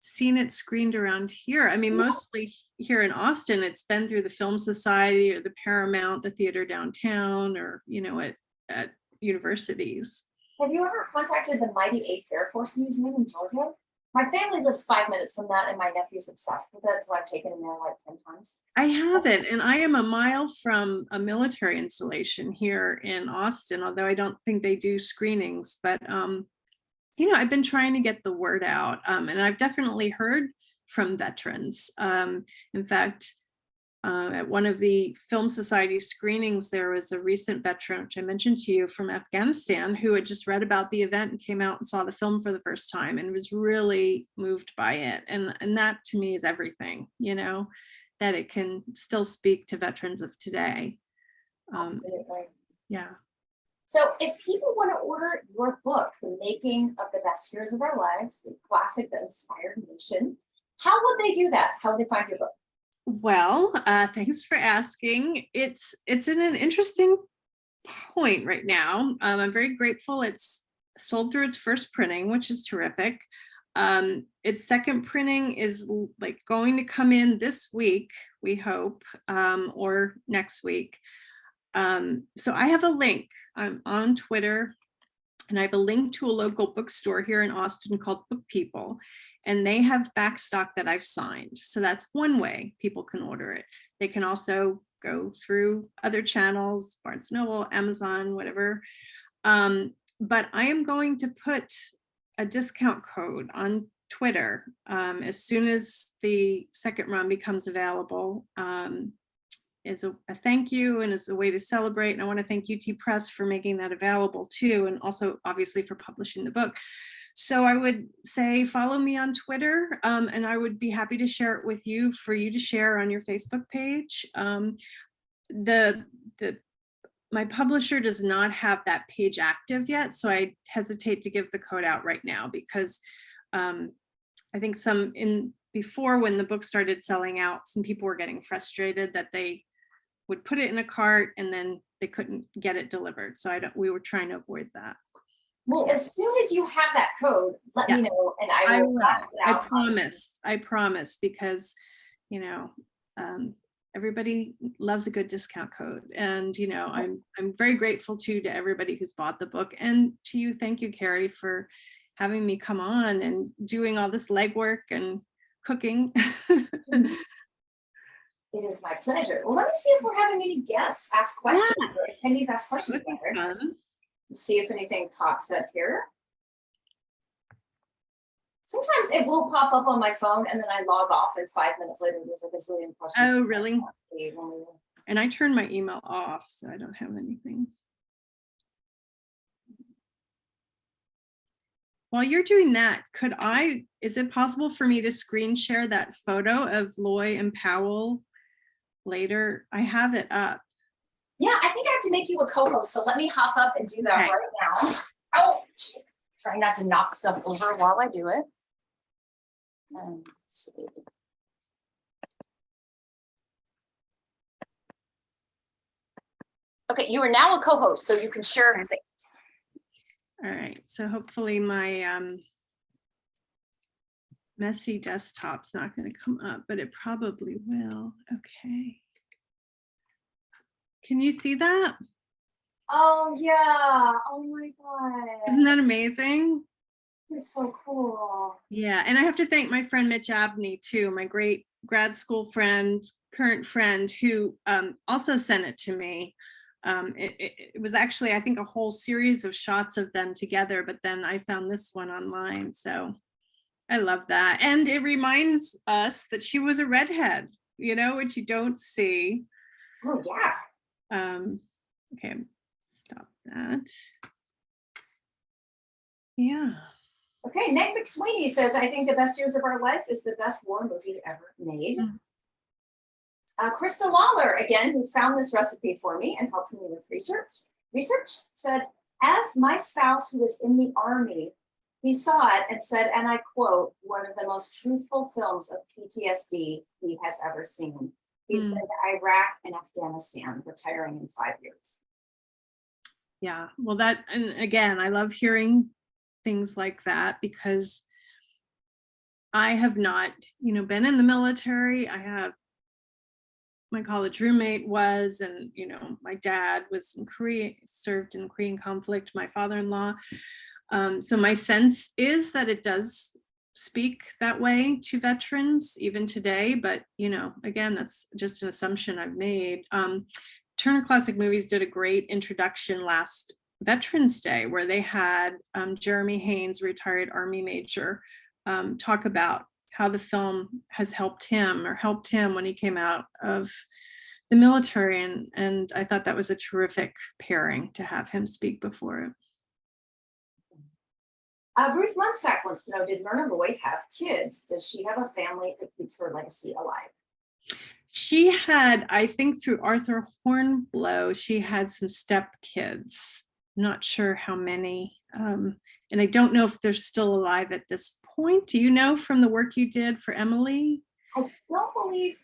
seen it screened around here. I mean, mostly here in Austin, it's been through the Film Society or the Paramount, the theater downtown, or, you know, at universities. Have you ever contacted the Mighty Eighth Air Force Museum in Georgia? My family lives 5 minutes from that, and my nephew's obsessed with it, so I've taken him there like 10 times. I haven't, and I am a mile from a military installation here in Austin, although I don't think they do screenings. But you know, I've been trying to get the word out, and I've definitely heard from veterans. In fact, at one of the Film Society screenings, there was a recent veteran, which I mentioned to you, from Afghanistan, who had just read about the event and came out and saw the film for the first time and was really moved by it. And that to me is everything, you know, that it can still speak to veterans of today. Absolutely. Yeah. So if people want to order your book, The Making of the Best Years of Our Lives, the classic that inspired a nation, how would they do that? How would they find your book? Well, thanks for asking. It's in an interesting point right now. I'm very grateful it's sold through its first printing, which is terrific. Its second printing is like going to come in this week, we hope, or next week. So I have a link. I'm on Twitter, and I have a link to a local bookstore here in Austin called Book People, and they have backstock that I've signed. So that's one way people can order it. They can also go through other channels, Barnes & Noble, Amazon, whatever. But I am going to put a discount code on Twitter as soon as the second run becomes available. Is a thank you and is a way to celebrate. And I want to thank UT Press for making that available too, and also obviously for publishing the book. So I would say follow me on Twitter, and I would be happy to share it with you for you to share on your Facebook page. My publisher does not have that page active yet, so I hesitate to give the code out right now, because I think before, when the book started selling out, some people were getting frustrated that they would put it in a cart and then they couldn't get it delivered. So we were trying to avoid that. Well, as soon as you have that code, let me know, and I will blast it out. I promise, because, you know, everybody loves a good discount code. And, you know, I'm very grateful to everybody who's bought the book, and to you. Thank you, Carrie, for having me come on and doing all this legwork and cooking. It is my pleasure. Well, let me see if we're having any guests ask questions, or attendees ask questions. See if anything pops up here. Sometimes it will pop up on my phone, and then I log off, and 5 minutes later there's like a zillion questions. Oh, really? And I turned my email off, so I don't have anything. While you're doing that, is it possible for me to screen share that photo of Loy and Powell later? I have it up. Yeah, I think I have to make you a co-host, so let me hop up and do that right now. Oh, try not to knock stuff over while I do it. Let's see. Okay, you are now a co-host, so you can share things. All right, so hopefully my messy desktop's not going to come up, but it probably will. Okay. Can you see that? Oh yeah, oh my God. Isn't that amazing? It's so cool. Yeah, and I have to thank my friend Mitch Abney too, my great grad school friend, current friend, who also sent it to me. It was actually, I think, a whole series of shots of them together, but then I found this one online, so I love that. And it reminds us that she was a redhead, you know, which you don't see. Oh yeah. Okay, stop that. Yeah. Okay, Meg McSweeney says, I think The Best Years of Our Life is the best war movie ever made. Krista Lawler, again, who found this recipe for me and helps me with research, said, as my spouse who was in the Army, he saw it and said, and I quote, one of the most truthful films of PTSD he has ever seen. He's been to Iraq and Afghanistan, retiring in 5 years. Yeah, well, that, and again, I love hearing things like that because I have not, been in the military. I have, my college roommate was, and, my dad was in Korea, served in Korean conflict, my father-in-law. So my sense is that it does speak that way to veterans even today, but again, that's just an assumption I've made. Turner Classic Movies did a great introduction last Veterans Day where they had Jeremy Haynes, retired Army major, talk about how the film has helped him when he came out of the military, and I thought that was a terrific pairing to have him speak before it. Ruth Munsack wants to know, did Myrna Loy have kids? Does she have a family that keeps her legacy alive? She had, I think through Arthur Hornblow, she had some stepkids. Not sure how many. And I don't know if they're still alive at this point. Do you know from the work you did for Emily? I don't believe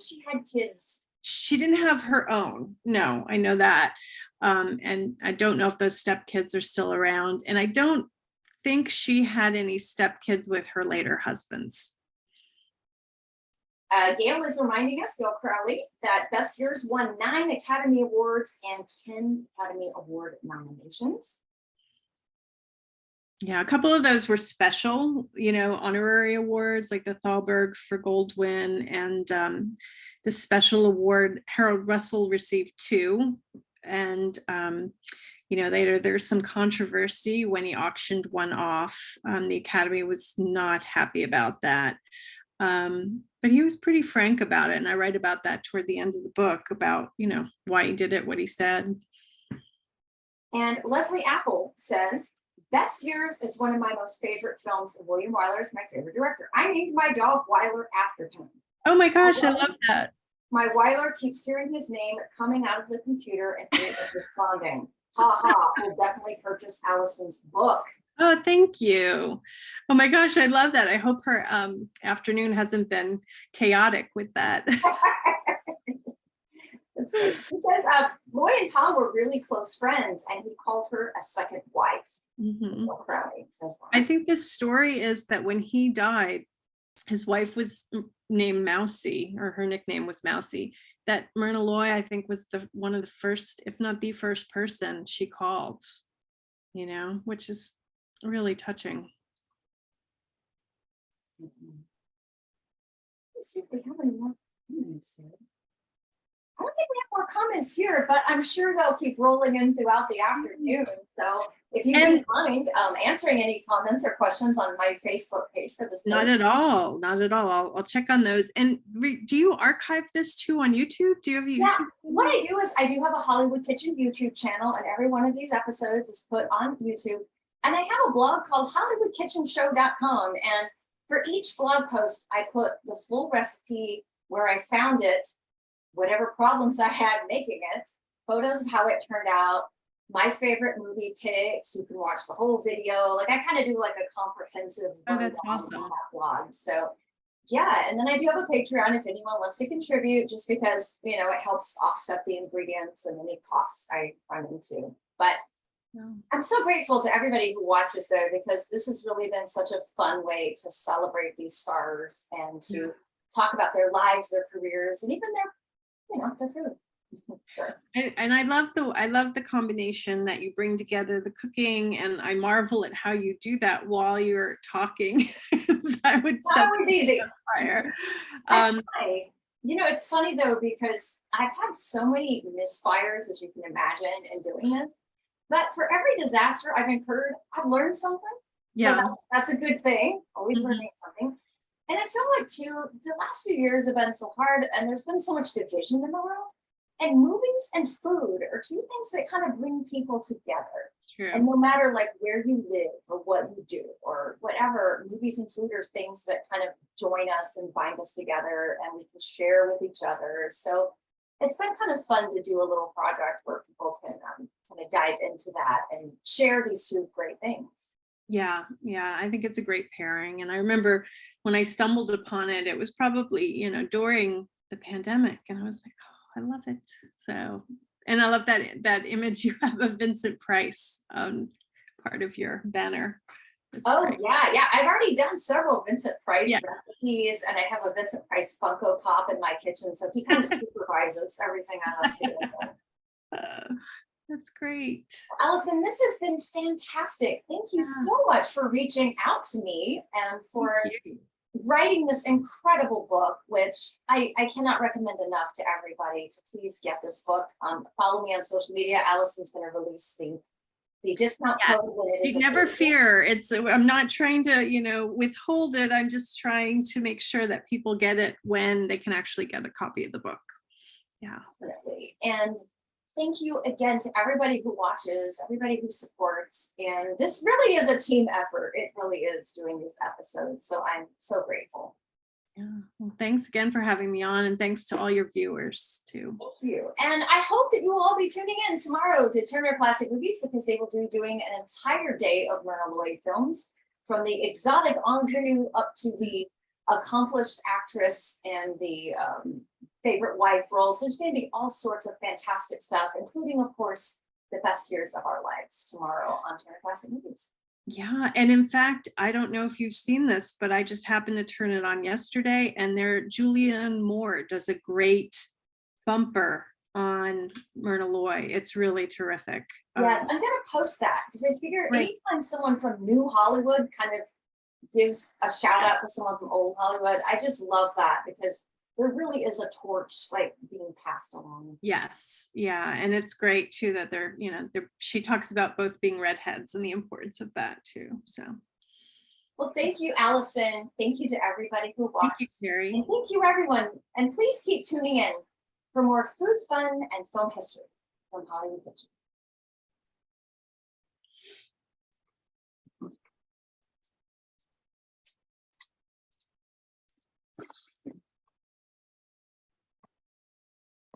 she had kids. She didn't have her own. No, I know that. And I don't know if those stepkids are still around. And I don't think she had any stepkids with her later husbands. Gail is reminding us, Gail Crowley, that Best Years won 9 Academy Awards and 10 Academy Award nominations. Yeah, a couple of those were special, honorary awards, like the Thalberg for Goldwyn, and the special award Harold Russell received 2. And there's some controversy when he auctioned one off. The Academy was not happy about that. But he was pretty frank about it. And I write about that toward the end of the book about, why he did it, what he said. And Leslie Apple says, Best Years is one of my most favorite films. William Wyler is my favorite director. I named my dog Wyler after him. Oh my gosh, I love that. My Wyler keeps hearing his name coming out of the computer and he is responding. Ha ha, we'll definitely purchase Alison's book. Oh, thank you. Oh my gosh, I love that. I hope her afternoon hasn't been chaotic with that. He says, Loy and Paul were really close friends and he called her a second wife. Mm-hmm. Says that. I think the story is that when he died, his wife was named Mousy, or her nickname was Mousy. That Myrna Loy, I think, was one of the first, if not the first person she called, which is really touching. Let's see if we have any more comments here. I don't think we have more comments here, but I'm sure they'll keep rolling in throughout the afternoon. So if you wouldn't mind answering any comments or questions on my Facebook page for this. Not at all. I'll check on those. And do you archive this too on YouTube? Do you have a YouTube? Yeah, what I do is I do have a Hollywood Kitchen YouTube channel, and every one of these episodes is put on YouTube. And I have a blog called HollywoodKitchenShow.com. And for each blog post, I put the full recipe, where I found it, whatever problems I had making it, photos of how it turned out, my favorite movie picks. You can watch the whole video. Like I kind of do like a comprehensive that's awesome. on that blog. So yeah, and then I do have a Patreon if anyone wants to contribute, just because it helps offset the ingredients and any costs I run into. But I'm so grateful to everybody who watches though, because this has really been such a fun way to celebrate these stars and to talk about their lives, their careers, and even their food. And I love the combination that you bring together, the cooking, and I marvel at how you do that while you're talking. I would set easy fire. It's funny though, because I've had so many misfires, as you can imagine, in doing it. But for every disaster I've incurred, I've learned something. Yeah, so that's a good thing. Always learning something. And I feel like too, the last few years have been so hard, and there's been so much division in the world. And movies and food are two things that kind of bring people together. True. And no matter like where you live or what you do or whatever, movies and food are things that kind of join us and bind us together and we can share with each other. So it's been kind of fun to do a little project where people can kind of dive into that and share these two great things. Yeah, I think it's a great pairing. And I remember when I stumbled upon it, it was probably, during the pandemic, and I was like, oh, I love it. So, and I love that image you have of Vincent Price, part of your banner. That's Oh great. yeah. I've already done several Vincent Price Yeah. recipes, and I have a Vincent Price Funko Pop in my kitchen, so he kind of supervises everything I like to do. That's great. Alison, this has been fantastic. Thank you Yeah. so much for reaching out to me and for Thank you. writing this incredible book, which I cannot recommend enough to everybody to please get this book. Follow me on social media. Alison's going to release the discount Yes. code when it is You never available. fear. I'm not trying to, withhold it. I'm just trying to make sure that people get it when they can actually get a copy of the book. Yeah. Definitely. And thank you again to everybody who watches, everybody who supports. And this really is a team effort. It really is doing these episodes. So I'm so grateful. Yeah. Well, thanks again for having me on, and thanks to all your viewers too. Thank you. And I hope that you will all be tuning in tomorrow to Turner Classic Movies, because they will be doing an entire day of Myrna Loy films, from the exotic ingenue up to the accomplished actress and the favorite wife roles. There's going to be all sorts of fantastic stuff, including, of course, the best years of our lives tomorrow on Turner Classic Movies. Yeah, and in fact, I don't know if you've seen this, but I just happened to turn it on yesterday, and Julianne Moore does a great bumper on Myrna Loy. It's really terrific. Yes, I'm going to post that, because I figure Right. anytime someone from New Hollywood kind of gives a shout out to someone from Old Hollywood, I just love that, because there really is a torch like being passed along. Yes, yeah, and it's great too that she talks about both being redheads and the importance of that too. So, Well, thank you, Alison. Thank you to everybody who thank you, watched. Terry. And thank you, everyone. And please keep tuning in for more food, fun, and film history from Hollywood Kitchen.